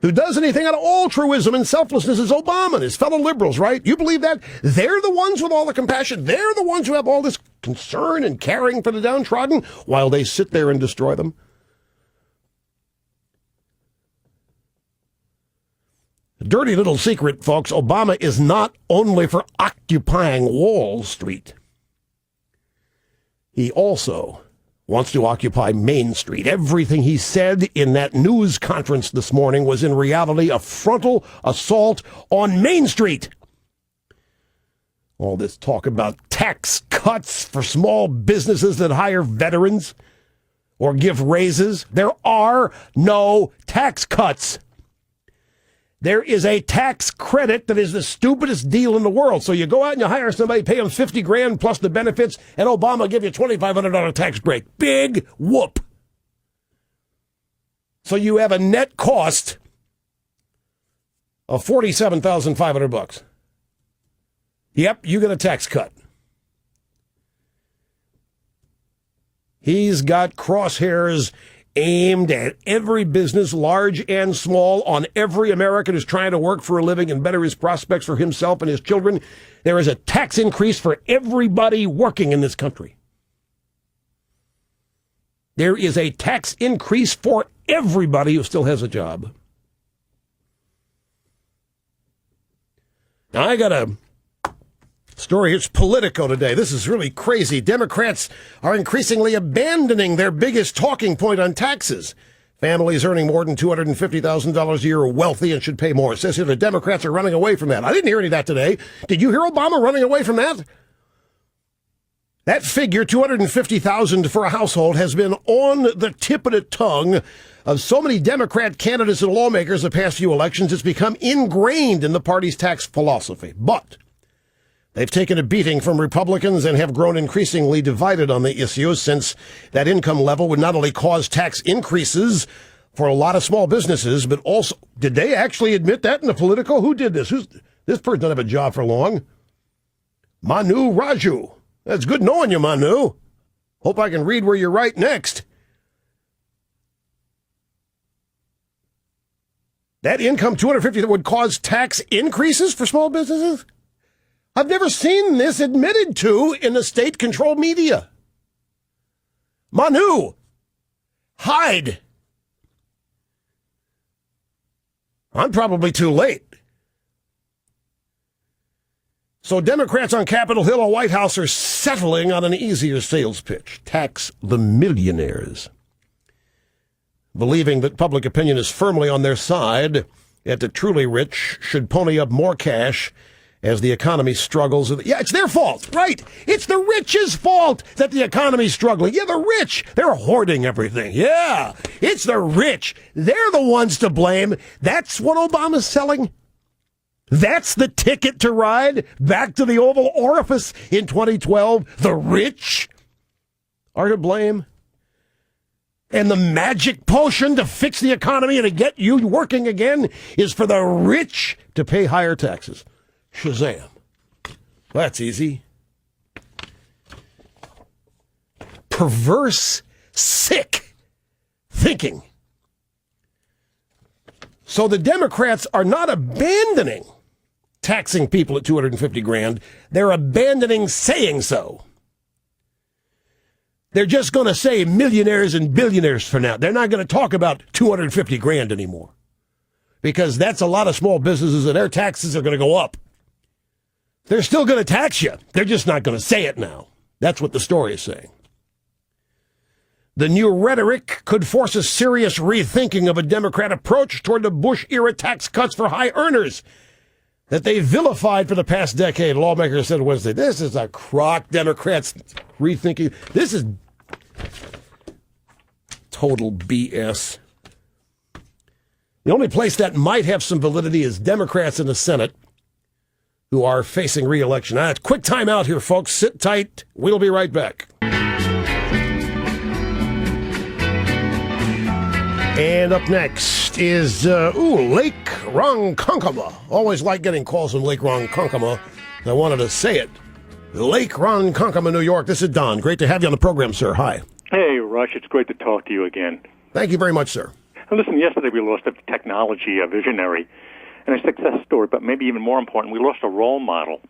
who does anything out of altruism and selflessness is Obama and his fellow liberals, right? You believe that? They're the ones with all the compassion. They're the ones who have all this concern and caring for the downtrodden while they sit there and destroy them. Dirty little secret, folks, Obama is not only for occupying Wall Street. He also wants to occupy Main Street. Everything he said in that news conference this morning was in reality a frontal assault on Main Street. All this talk about tax cuts for small businesses that hire veterans or give raises. There are no tax cuts. There is a tax credit that is the stupidest deal in the world. So you go out and you hire somebody, pay them $50,000 plus the benefits, and Obama will give you a $2,500 tax break. Big whoop. So you have a net cost of $47,500. Yep, you get a tax cut. He's got crosshairs aimed at every business, large and small, on every American who's trying to work for a living and better his prospects for himself and his children. There is a tax increase for everybody working in this country. There is a tax increase for everybody who still has a job. Now, I got a story. It's Politico today. This is really crazy. Democrats are increasingly abandoning their biggest talking point on taxes. Families earning more than $250,000 a year are wealthy and should pay more. It says here the Democrats are running away from that. I didn't hear any of that today. Did you hear Obama running away from that? That figure, $250,000 for a household, has been on the tip of the tongue of so many Democrat candidates and lawmakers the past few elections. It's become ingrained in the party's tax philosophy. But they've taken a beating from Republicans and have grown increasingly divided on the issue, since that income level would not only cause tax increases for a lot of small businesses, but also, did they actually admit that in the Politico? Who did this? This person doesn't have a job for long. Manu Raju. That's good knowing you, Manu. Hope I can read where you write next. That income, 250, that would cause tax increases for small businesses? I've never seen this admitted to in the state-controlled media. Manu, hide. I'm probably too late. So Democrats on Capitol Hill and White House are settling on an easier sales pitch. Tax the millionaires. Believing that public opinion is firmly on their side, yet the truly rich should pony up more cash as the economy struggles. Yeah, it's their fault, right? It's the rich's fault that the economy's struggling. Yeah, the rich, they're hoarding everything. Yeah, it's the rich. They're the ones to blame. That's what Obama's selling. That's the ticket to ride back to the Oval Office in 2012. The rich are to blame. And the magic potion to fix the economy and to get you working again is for the rich to pay higher taxes. Shazam. That's easy. Perverse, sick thinking. So the Democrats are not abandoning taxing people at $250,000. They're abandoning saying so. They're just going to say millionaires and billionaires for now. They're not going to talk about $250,000 anymore, because that's a lot of small businesses and their taxes are going to go up. They're still going to tax you. They're just not going to say it now. That's what the story is saying. The new rhetoric could force a serious rethinking of a Democrat approach toward the Bush-era tax cuts for high earners that they vilified for the past decade. Lawmakers said Wednesday, this is a crock. Democrats rethinking. This is total BS. The only place that might have some validity is Democrats in the Senate, who are facing re-election. Quick time out here, folks. Sit tight. We'll be right back. And up next is, Lake Ronkonkoma. Always like getting calls from Lake Ronkonkoma. I wanted to say it. Lake Ronkonkoma, New York. This is Don. Great to have you on the program, sir. Hi. Hey, Rush. It's great to talk to you again. Thank you very much, sir. Listen, yesterday we lost a technology, a visionary, and a success story, but maybe even more important, we lost a role model.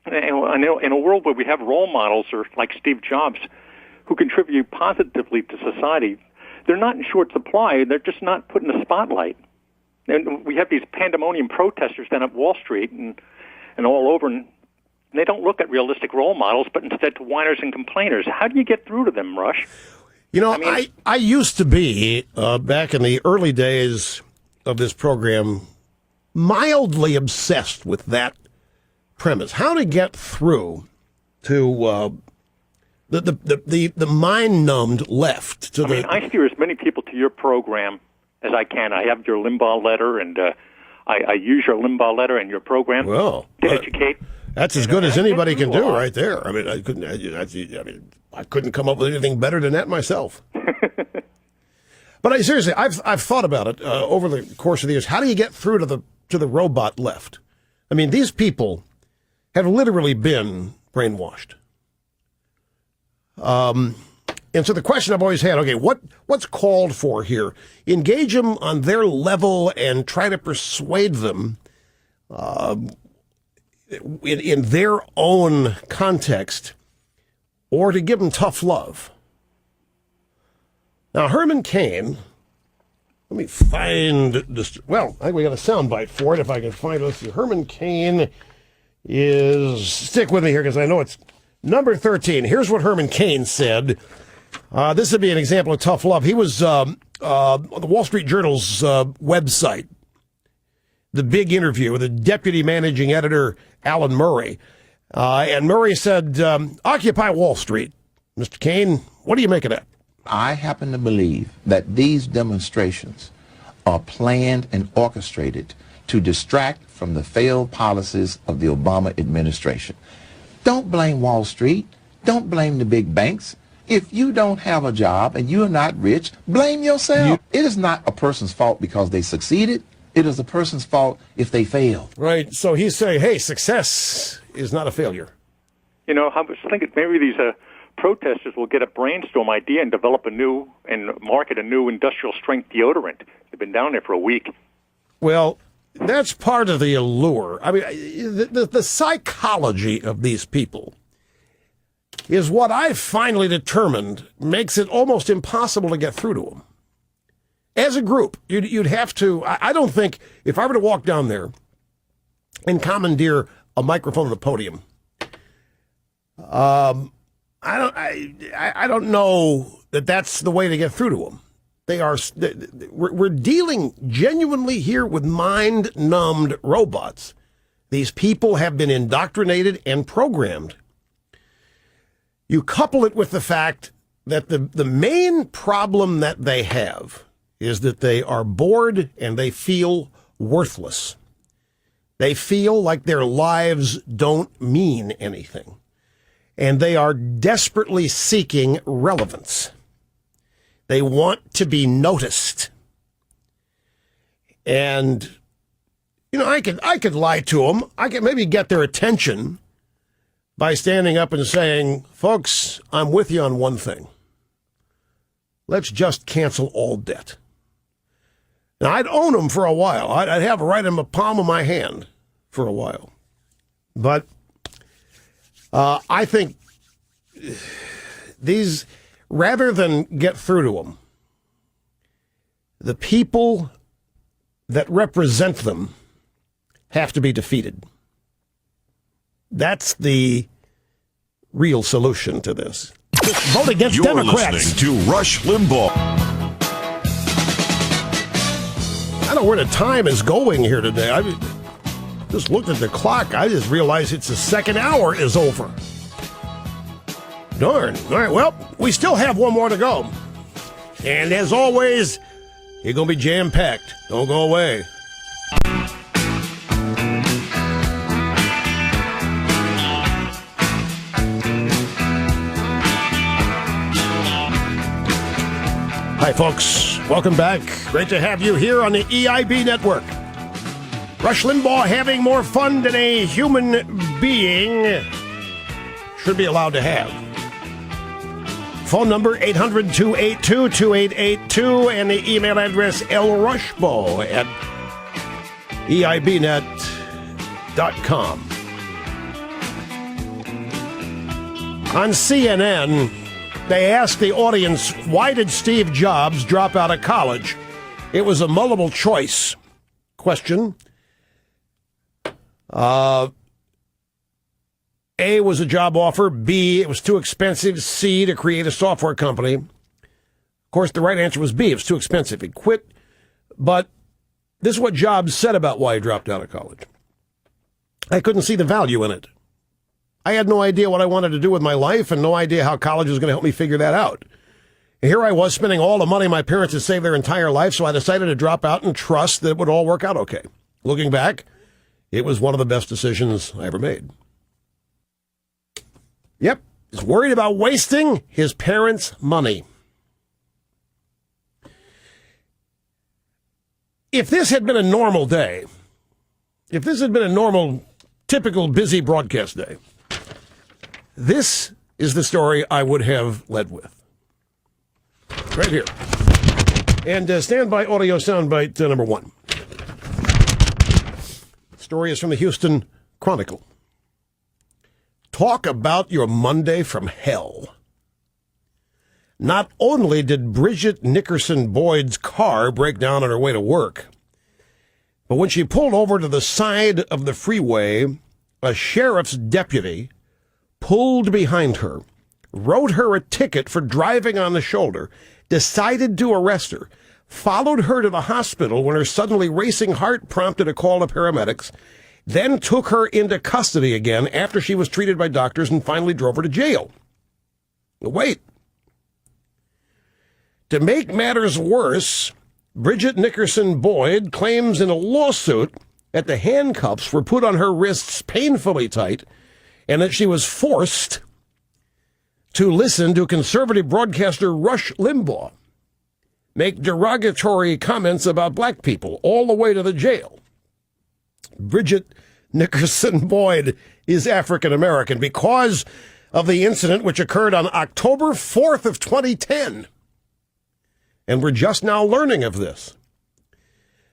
In a world where we have role models or like Steve Jobs who contribute positively to society, they're not in short supply. They're just not put in the spotlight. And we have these pandemonium protesters down at Wall Street and all over, and they don't look at realistic role models, but instead to whiners and complainers. How do you get through to them, Rush? You know, I used to be, back in the early days of this program, mildly obsessed with that premise. How to get through to the mind-numbed left. I steer as many people to your program as I can. I have your Limbaugh letter, and I use your Limbaugh letter and your program to educate. That's as good as anybody can do, right there. I mean, I couldn't come up with anything better than that myself. But seriously, I've thought about it over the course of the years. How do you get through to the robot left? I mean, these people have literally been brainwashed. And so the question I've always had, okay, what's called for here? Engage them on their level and try to persuade them in their own context, or to give them tough love. Now, Herman Cain, let me find this. Well, I think we got a soundbite for it if I can find it. Let's see. Herman Cain is, stick with me here because I know it's number 13. Here's what Herman Cain said. This would be an example of tough love. He was on the Wall Street Journal's website, the big interview with the deputy managing editor, Alan Murray. And Murray said, Occupy Wall Street. Mr. Cain, what do you make of that? I happen to believe that these demonstrations are planned and orchestrated to distract from the failed policies of the Obama administration. Don't blame Wall Street. Don't blame the big banks. If you don't have a job and you're not rich, blame yourself. It is not a person's fault because they succeeded. It is a person's fault if they fail. Right. So he's saying, hey, success is not a failure. You know, I was thinking maybe these protesters will get a brainstorm idea and develop and market a new industrial strength deodorant. They've been down there for a week. Well, that's part of the allure. I mean, the psychology of these people is what I've finally determined makes it almost impossible to get through to them. As a group, you'd have to, I don't think, if I were to walk down there and commandeer a microphone and a podium, I don't know that that's the way to get through to them. We're dealing genuinely here with mind-numbed robots. These people have been indoctrinated and programmed. You couple it with the fact that the main problem that they have is that they are bored and they feel worthless. They feel like their lives don't mean anything. And they are desperately seeking relevance. They want to be noticed. And, I could lie to them. I could maybe get their attention by standing up and saying, folks, I'm with you on one thing. Let's just cancel all debt. Now, I'd own them for a while. I'd have it right in the palm of my hand for a while. But I think these, rather than get through to them, the people that represent them have to be defeated. That's the real solution to this. Just vote against Democrats. You're listening to Rush Limbaugh. I don't know where the time is going here today. I just looked at the clock. I just realized it's the second hour is over. Darn. All right, well, we still have one more to go. And as always, you're going to be jam-packed. Don't go away. Hi, folks. Welcome back. Great to have you here on the EIB network. Rush Limbaugh having more fun than a human being should be allowed to have. Phone number 800-282-2882 and the email address lrushbaugh@eibnet.com. On CNN, they asked the audience, why did Steve Jobs drop out of college? It was a multiple choice question. A was a job offer. B, it was too expensive. C, to create a software company. Of course, the right answer was B. It was too expensive. He quit. But this is what Jobs said about why he dropped out of college. I couldn't see the value in it. I had no idea what I wanted to do with my life and no idea how college was going to help me figure that out. And here I was spending all the money my parents had saved their entire life, so I decided to drop out and trust that it would all work out okay. Looking back, it was one of the best decisions I ever made. Yep, he's worried about wasting his parents' money. If this had been a normal day, if this had been a normal, typical busy broadcast day, this is the story I would have led with. Right here. And standby audio soundbite number one. The story is from the Houston Chronicle. Talk about your Monday from hell. Not only did Bridget Nickerson Boyd's car break down on her way to work, but when she pulled over to the side of the freeway, a sheriff's deputy pulled behind her, wrote her a ticket for driving on the shoulder, decided to arrest her, followed her to the hospital when her suddenly racing heart prompted a call to paramedics, then took her into custody again after she was treated by doctors and finally drove her to jail. Wait. To make matters worse, Bridget Nickerson Boyd claims in a lawsuit that the handcuffs were put on her wrists painfully tight and that she was forced to listen to conservative broadcaster Rush Limbaugh make derogatory comments about black people all the way to the jail. Bridget Nickerson Boyd is African American because of the incident which occurred on October 4th of 2010. And we're just now learning of this.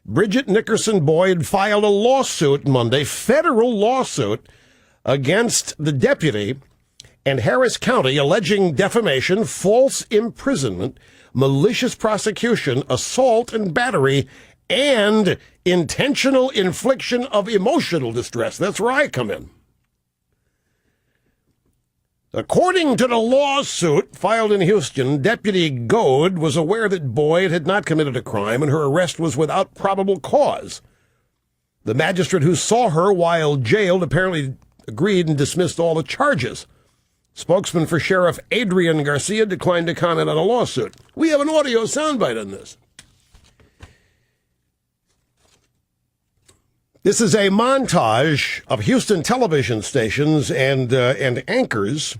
Bridget Nickerson Boyd filed a lawsuit Monday, federal lawsuit, against the deputy and Harris County, alleging defamation, false imprisonment, malicious prosecution, assault and battery, and intentional infliction of emotional distress. That's where I come in. According to the lawsuit filed in Houston, Deputy Goad was aware that Boyd had not committed a crime and her arrest was without probable cause. The magistrate who saw her while jailed apparently agreed and dismissed all the charges. Spokesman for Sheriff Adrian Garcia declined to comment on a lawsuit. We have an audio soundbite on this. This is a montage of Houston television stations and anchors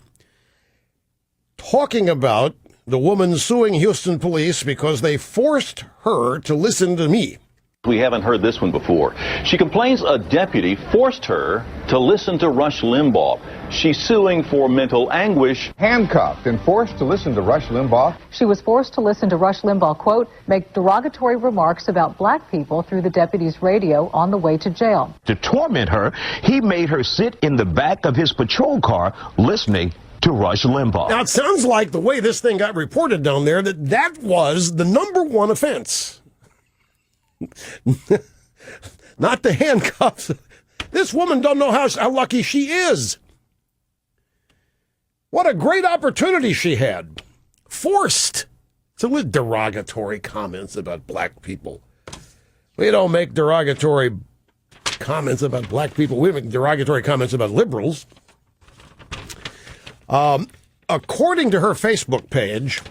talking about the woman suing Houston police because they forced her to listen to me. We haven't heard this one before. She complains a deputy forced her to listen to Rush Limbaugh. She's suing for mental anguish. Handcuffed and forced to listen to Rush Limbaugh. She was forced to listen to Rush Limbaugh, quote, make derogatory remarks about black people through the deputy's radio on the way to jail. To torment her, he made her sit in the back of his patrol car listening to Rush Limbaugh. Now, it sounds like the way this thing got reported down there, that was the number one offense. Not the handcuffs. This woman don't know how lucky she is. What a great opportunity she had. Forced to with derogatory comments about black people. We don't make derogatory comments about black people. We make derogatory comments about liberals. According to her Facebook page,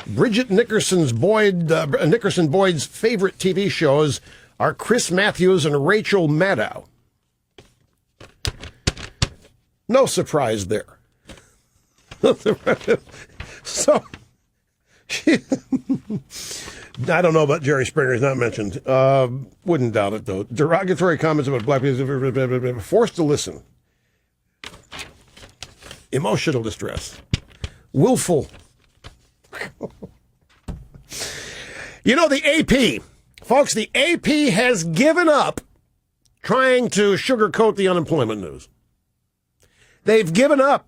Bridget Nickerson Boyd's favorite TV shows are Chris Matthews and Rachel Maddow. No surprise there. So, I don't know about Jerry Springer. He's not mentioned. Wouldn't doubt it, though. Derogatory comments about black people, forced to listen. Emotional distress. Willful. You know, the AP, folks, the AP has given up trying to sugarcoat the unemployment news. They've given up.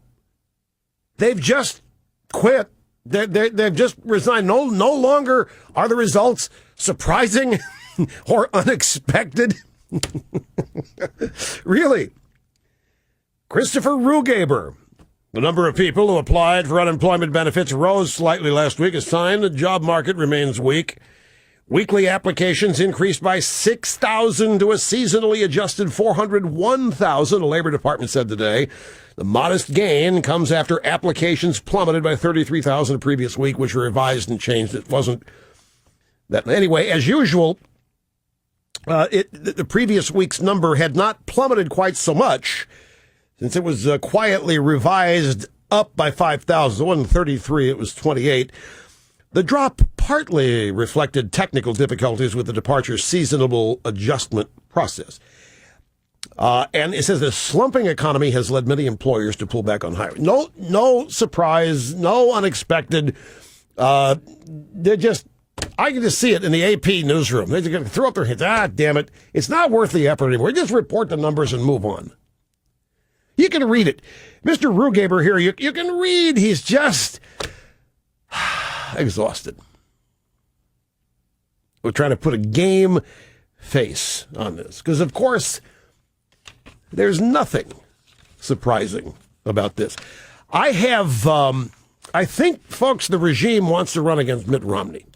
They've just quit. They've just resigned. No longer are the results surprising or unexpected. Really. Christopher Rugaber. The number of people who applied for unemployment benefits rose slightly last week, a sign the job market remains weak. Weekly applications increased by 6,000 to a seasonally adjusted 401,000, the Labor Department said today. The modest gain comes after applications plummeted by 33,000 the previous week, which were revised and changed. It wasn't that. Anyway, as usual, the previous week's number had not plummeted quite so much, since it was quietly revised up by 5,000. It wasn't 33, it was 28. The drop partly reflected technical difficulties with the departure's seasonal adjustment process. And it says the slumping economy has led many employers to pull back on hiring. No surprise, no unexpected. They're just, I can just see it in the AP newsroom. They're going to throw up their hands. Damn it. It's not worth the effort anymore. Just report the numbers and move on. You can read it. Mr. Rugaber here, you can read. He's just exhausted. We're trying to put a game face on this. Because, of course, there's nothing surprising about this. I think, folks, the regime wants to run against Mitt Romney.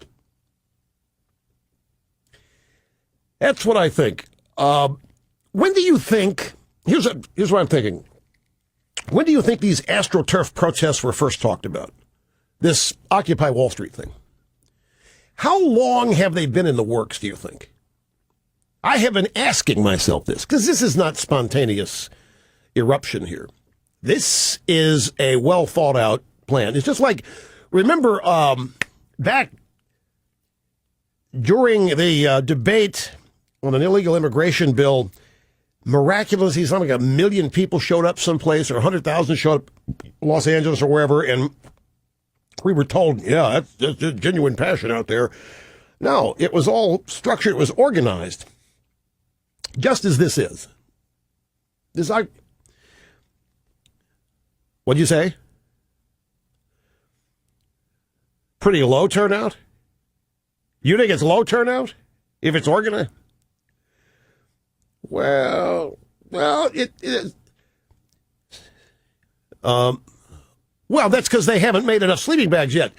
That's what I think. When do you think, here's what I'm thinking. When do you think these AstroTurf protests were first talked about? This Occupy Wall Street thing. How long have they been in the works, do you think? I have been asking myself this, because this is not spontaneous eruption here. This is a well thought out plan. It's just like, remember, back during the debate on an illegal immigration bill, miraculously, something like 1 million people showed up someplace, or 100,000 showed up Los Angeles or wherever, and we were told, yeah, that's genuine passion out there. No, it was all structured. It was organized. Just as this is. What'd you say? Pretty low turnout? You think it's low turnout if it's organized? Well, it is. Well, that's because they haven't made enough sleeping bags yet.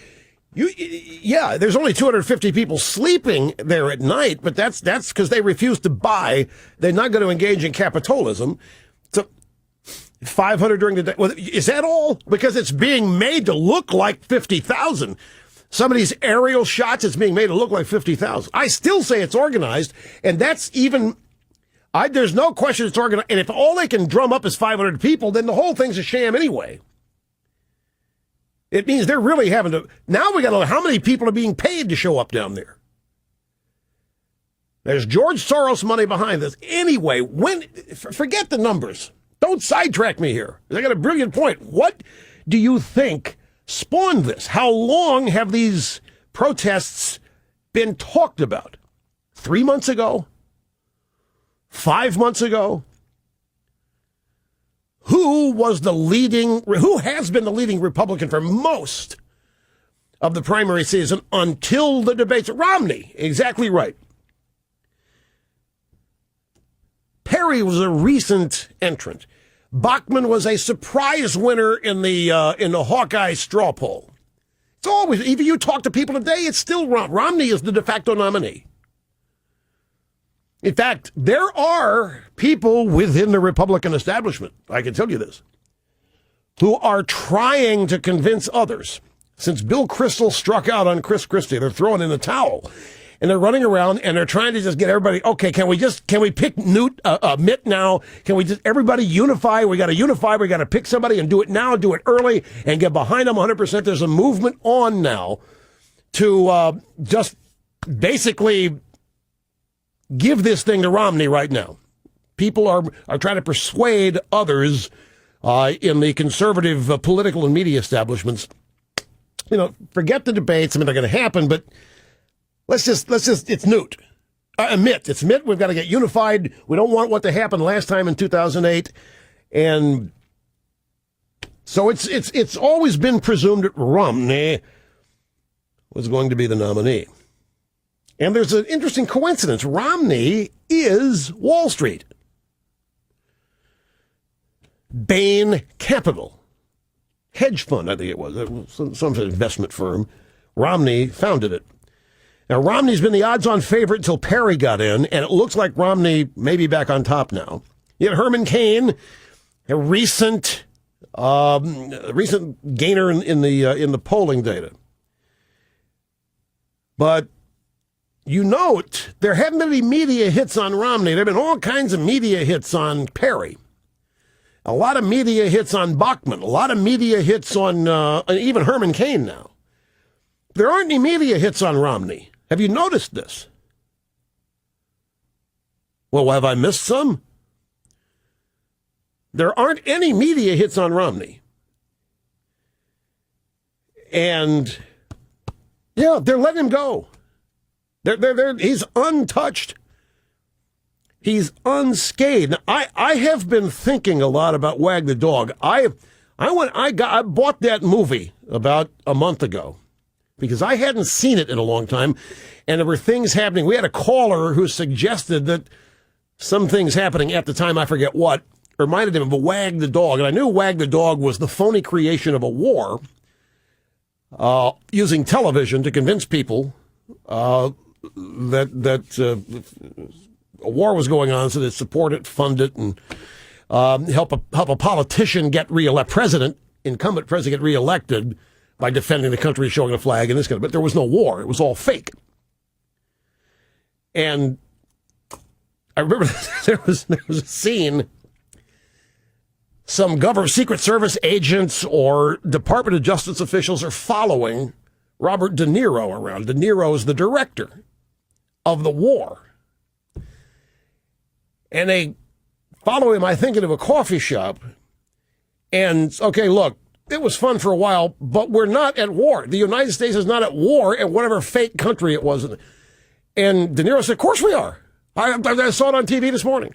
Yeah, there's only 250 people sleeping there at night, but that's because they refuse to buy. They're not going to engage in capitalism. So 500 during the day. Well, is that all? Because it's being made to look like 50,000. Some of these aerial shots, it's being made to look like 50,000. I still say it's organized, and that's even. There's no question it's organized. And if all they can drum up is 500 people, then the whole thing's a sham anyway. It means they're really having to. Now we got to know how many people are being paid to show up down there. There's George Soros money behind this. Anyway, forget the numbers. Don't sidetrack me here. I got a brilliant point. What do you think spawned this? How long have these protests been talked about? 3 months ago? 5 months ago? Who has been the leading Republican for most of the primary season until the debates? Romney, exactly right. Perry was a recent entrant. Bachmann was a surprise winner in the Hawkeye straw poll. It's always, even you talk to people today, it's still Romney is the de facto nominee. In fact, there are people within the Republican establishment, I can tell you this, who are trying to convince others. Since Bill Kristol struck out on Chris Christie, they're throwing in the towel. And they're running around and they're trying to just get everybody, okay, can we pick Mitt now? Can we just, everybody unify? We got to unify. We got to pick somebody and do it now, do it early, and get behind them 100%. There's a movement on now to just basically give this thing to Romney right now. People are trying to persuade others in the conservative political and media establishments. Forget the debates. I mean, they're going to happen, but let's just, it's Newt. It's Mitt. We've got to get unified. We don't want what happened last time in 2008. And so it's always been presumed that Romney was going to be the nominee. And there's an interesting coincidence. Romney is Wall Street. Bain Capital. Hedge fund, I think it was. Some investment firm. Romney founded it. Now, Romney's been the odds-on favorite until Perry got in, and it looks like Romney may be back on top now. Yet Herman Cain, a recent gainer in the polling data. But you note there haven't been any media hits on Romney. There have been all kinds of media hits on Perry. A lot of media hits on Bachmann. A lot of media hits on even Herman Cain now. There aren't any media hits on Romney. Have you noticed this? Well, have I missed some? There aren't any media hits on Romney. And, yeah, they're letting him go. He's untouched. He's unscathed. Now, I have been thinking a lot about Wag the Dog. I bought that movie about a month ago because I hadn't seen it in a long time, and there were things happening. We had a caller who suggested that some things happening at the time, I forget what, reminded him of a Wag the Dog, and I knew Wag the Dog was the phony creation of a war, using television to convince people that a war was going on, so they'd support it, fund it, and help a politician get incumbent president get reelected by defending the country, showing a flag, and this kind of. But there was no war; it was all fake. And I remember there was a scene. Some Secret Service agents or Department of Justice officials are following Robert De Niro around. De Niro is the director of the war. And they follow him, I think, into a coffee shop. And, okay, look, it was fun for a while, but we're not at war. The United States is not at war in whatever fake country it was. And De Niro said, of course we are. I saw it on TV this morning.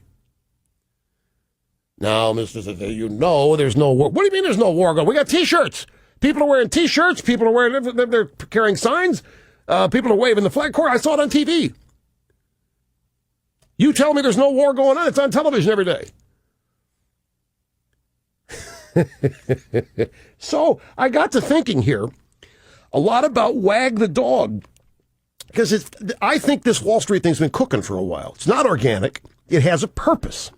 Now, Mr. You know there's no war. What do you mean there's no war going? We got T-shirts. People are wearing T-shirts. People are wearing, they're carrying signs. People are waving the flag. I saw it on TV. You tell me there's no war going on. It's on television every day. So I got to thinking here a lot about Wag the Dog, because I think this Wall Street thing's been cooking for a while. It's not organic. It has a purpose.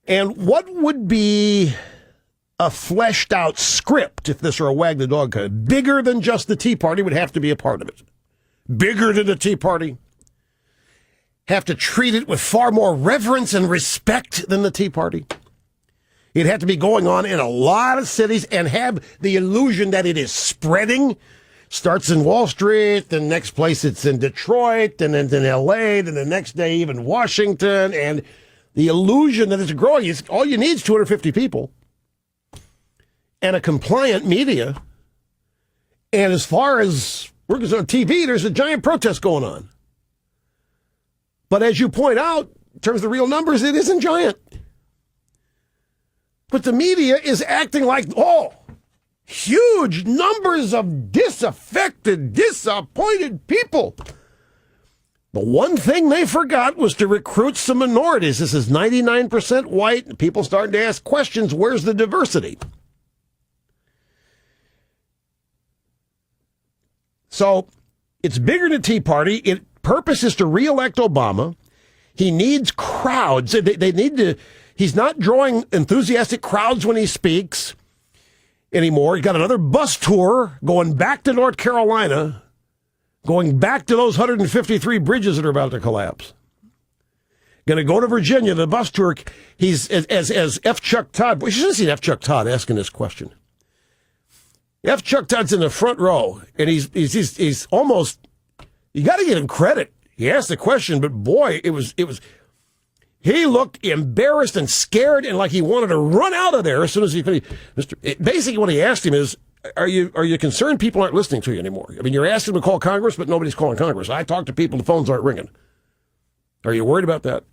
And what would be a fleshed out script if this were a Wag the Dog kind of bigger than just the Tea Party would have to be a part of it? Bigger than the Tea Party. Have to treat it with far more reverence and respect than the Tea Party. It'd have to be going on in a lot of cities and have the illusion that it is spreading. Starts in Wall Street, the next place it's in Detroit, and then in L.A., then the next day even Washington, and the illusion that it's growing. All you need is 250 people and a compliant media. And as far as we're concerned on TV, there's a giant protest going on. But as you point out, in terms of the real numbers, it isn't giant. But the media is acting like, huge numbers of disaffected, disappointed people. The one thing they forgot was to recruit some minorities. This is 99% white, and people starting to ask questions, where's the diversity? So it's bigger than Tea Party. Its purpose is to reelect Obama. He needs crowds. They need to. He's not drawing enthusiastic crowds when he speaks anymore. He's got another bus tour going back to North Carolina, going back to those 153 bridges that are about to collapse. Going to go to Virginia, the bus tour. He's, as F. Chuck Todd, we should have seen F. Chuck Todd asking this question. F. Chuck Todd's in the front row, and he's almost, you got to give him credit. He asked the question, but boy, it was, he looked embarrassed and scared and like he wanted to run out of there as soon as he finished. Basically, what he asked him is, are you concerned people aren't listening to you anymore? I mean, you're asking them to call Congress, but nobody's calling Congress. I talk to people, the phones aren't ringing. Are you worried about that?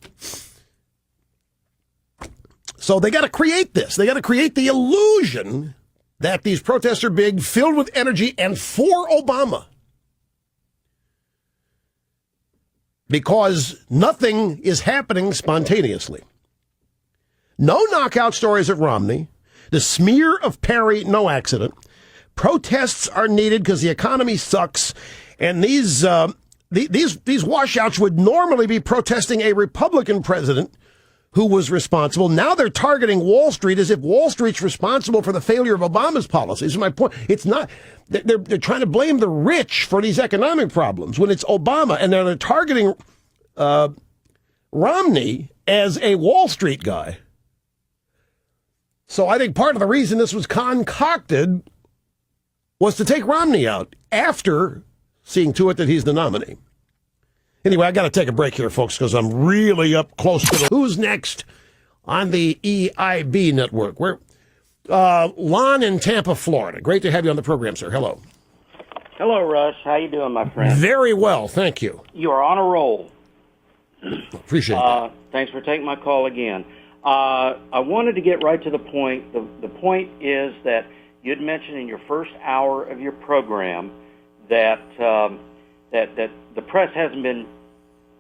So they got to create this. They got to create the illusion that these protests are big, filled with energy, and for Obama. Because nothing is happening spontaneously. No knockout stories of Romney. The smear of Perry, no accident. Protests are needed because the economy sucks. And these washouts would normally be protesting a Republican president who was responsible. Now they're targeting Wall Street as if Wall Street's responsible for the failure of Obama's policies. My point, it's not, they're trying to blame the rich for these economic problems when it's Obama, and they're targeting Romney as a Wall Street guy. So I think part of the reason this was concocted was to take Romney out after seeing to it that he's the nominee. Anyway, I got to take a break here, folks, because I'm really up close to the Who's Next on the EIB network. We're Lon in Tampa, Florida. Great to have you on the program, sir. Hello. Hello, Russ. How you doing, my friend? Very well, thank you. You are on a roll. Appreciate that. Thanks for taking my call again. I wanted to get right to the point. The point is that you had mentioned in your first hour of your program that that the press hasn't been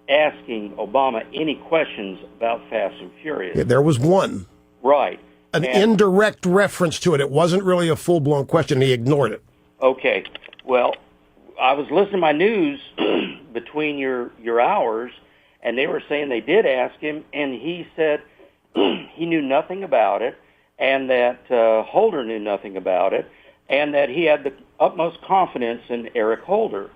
asking Obama any questions about Fast and Furious. Yeah, there was one. Right. An indirect reference to it. It wasn't really a full-blown question. He ignored it. Okay. Well, I was listening to my news between your hours, and they were saying they did ask him, and he said he knew nothing about it, and that Holder knew nothing about it, and that he had the utmost confidence in Eric Holder.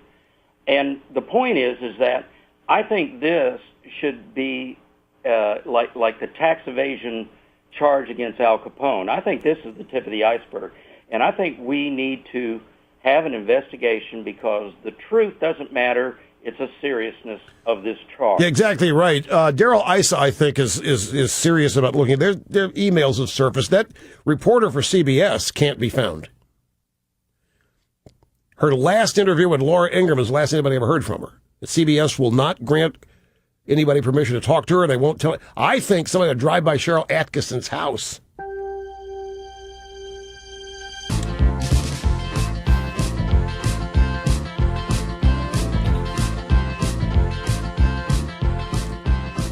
And the point is that I think this should be like the tax evasion charge against Al Capone. I think this is the tip of the iceberg. And I think we need to have an investigation because the truth doesn't matter. It's the seriousness of this charge. Yeah, exactly right. Daryl Issa, I think, is serious about looking. Their emails have surfaced. That reporter for CBS can't be found. Her last interview with Laura Ingraham is the last anybody ever heard from her. CBS will not grant anybody permission to talk to her. They won't tell. I think somebody will drive by Cheryl Atkinson's house.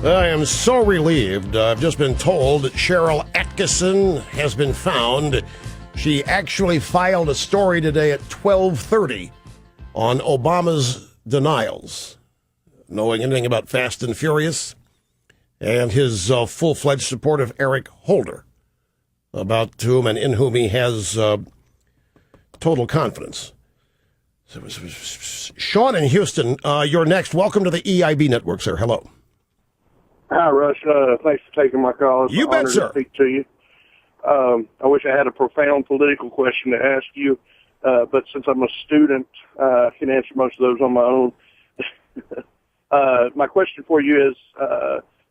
I am so relieved. I've just been told that Cheryl Atkinson has been found. She actually filed a story today at 12:30 on Obama's denials, knowing anything about Fast and Furious, and his full-fledged support of Eric Holder, about whom and in whom he has total confidence. Sean in Houston, you're next. Welcome to the EIB Network, sir. Hello. Hi, Rush. Thanks for taking my call. It's You an bet, honor sir. to speak to you. I wish I had a profound political question to ask you, but since I'm a student, I can answer most of those on my own. My question for you is,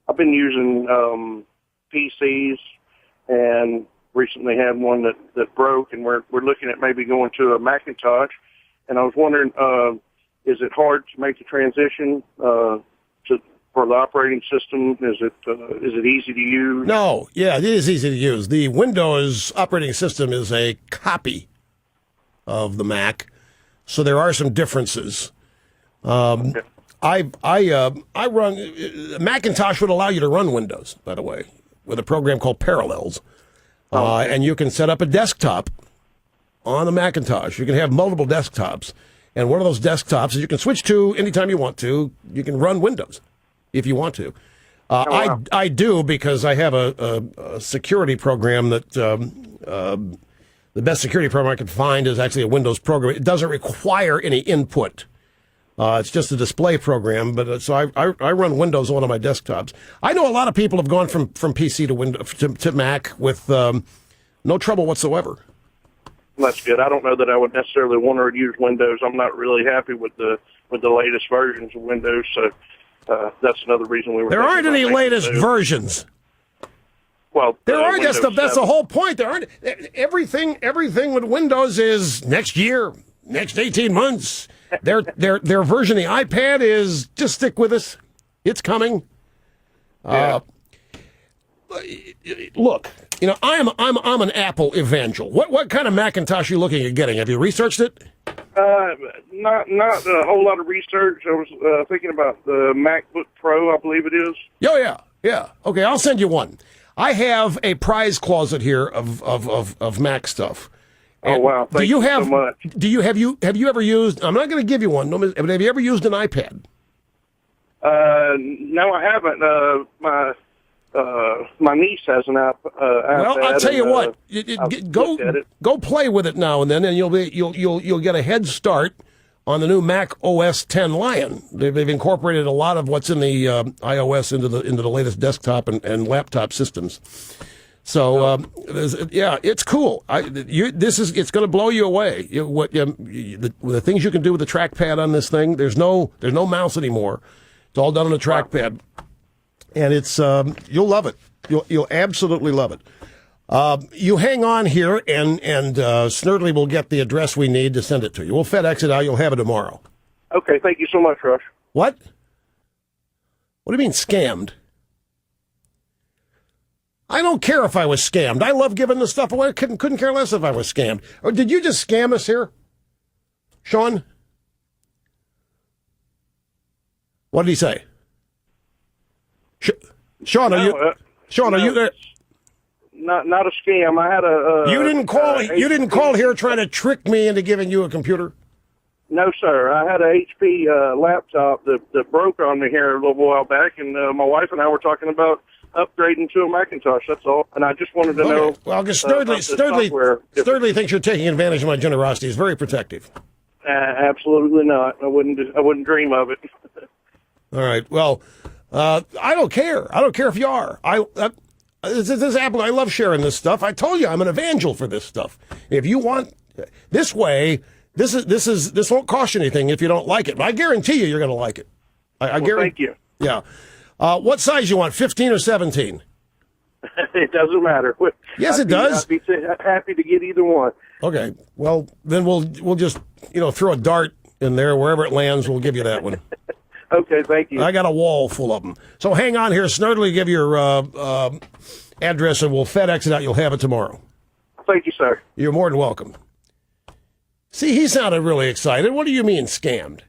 I've been using PCs and recently had one that broke, and we're looking at maybe going to a Macintosh. And I was wondering, is it hard to make the transition for the operating system? Is it easy to use? No, yeah, it is easy to use. The Windows operating system is a copy of the Mac, so there are some differences. Okay. I run Macintosh would allow you to run Windows, by the way, with a program called Parallels, and you can set up a desktop on the Macintosh. You can have multiple desktops, and one of those desktops you can switch to anytime you want to. You can run Windows if you want to. Wow. I do, because I have a security program that the best security program I can find is actually a Windows program. It doesn't require any input. It's just a display program, but so I run Windows on one of my desktops. I know a lot of people have gone from PC to Windows to Mac with no trouble whatsoever. That's good. I don't know that I would necessarily want to use Windows. I'm not really happy with the latest versions of Windows, so that's another reason we were. There aren't any latest versions. Well, there are. That's the 7. whole point. There aren't everything with Windows is next year, next 18 months. Their version of the iPad is just stick with us. It's coming. Yeah. Look, I'm an Apple evangel. What kind of Macintosh are you looking at getting? Have you researched it? Not a whole lot of research. I was thinking about the MacBook Pro, I believe it is. Oh yeah. Okay, I'll send you one. I have a prize closet here of Mac stuff. Oh wow! Thank you so much. Have you ever used? I'm not going to give you one. But have you ever used an iPad? No, I haven't. My niece has an iPad. Well, I'll tell you what. Go play with it now and then, and you'll get a head start on the new Mac OS 10 Lion. They've incorporated a lot of what's in the iOS into the latest desktop and laptop systems. So it's cool. It's going to blow you away. The things you can do with the trackpad on this thing. There's no mouse anymore. It's all done on a trackpad, and it's you'll love it. You'll absolutely love it. You hang on here, and Snerdley will get the address we need to send it to you. We'll FedEx it out. You'll have it tomorrow. Okay, thank you so much, Rush. What? What do you mean scammed? I don't care if I was scammed. I love giving the stuff away. Couldn't care less if I was scammed. Or did you just scam us here, Sean? What did he say? Sean, are you there? Not a scam. I had a. You didn't call here trying to trick me into giving you a computer. No, sir. I had a HP laptop that broke on me here a little while back, and my wife and I were talking about upgrading to a Macintosh. That's all. And I just wanted to know. Well, because Snerdley thinks you're taking advantage of my generosity. He's very protective. Absolutely not. I wouldn't dream of it. All right. Well, I don't care. I don't care if you are. This Apple. I love sharing this stuff. I told you I'm an evangel for this stuff. If you want this way, this won't cost you anything if you don't like it. But I guarantee you're going to like it. I guarantee. Thank you. Yeah. What size you want? 15 or 17? It doesn't matter. Yes, it does. I'd be happy to get either one. Okay. Well, then we'll just throw a dart in there wherever it lands. We'll give you that one. Okay, thank you. I got a wall full of them. So hang on here, Snerdley. Give your address and we'll FedEx it out. You'll have it tomorrow. Thank you, sir. You're more than welcome. See, he sounded really excited. What do you mean scammed?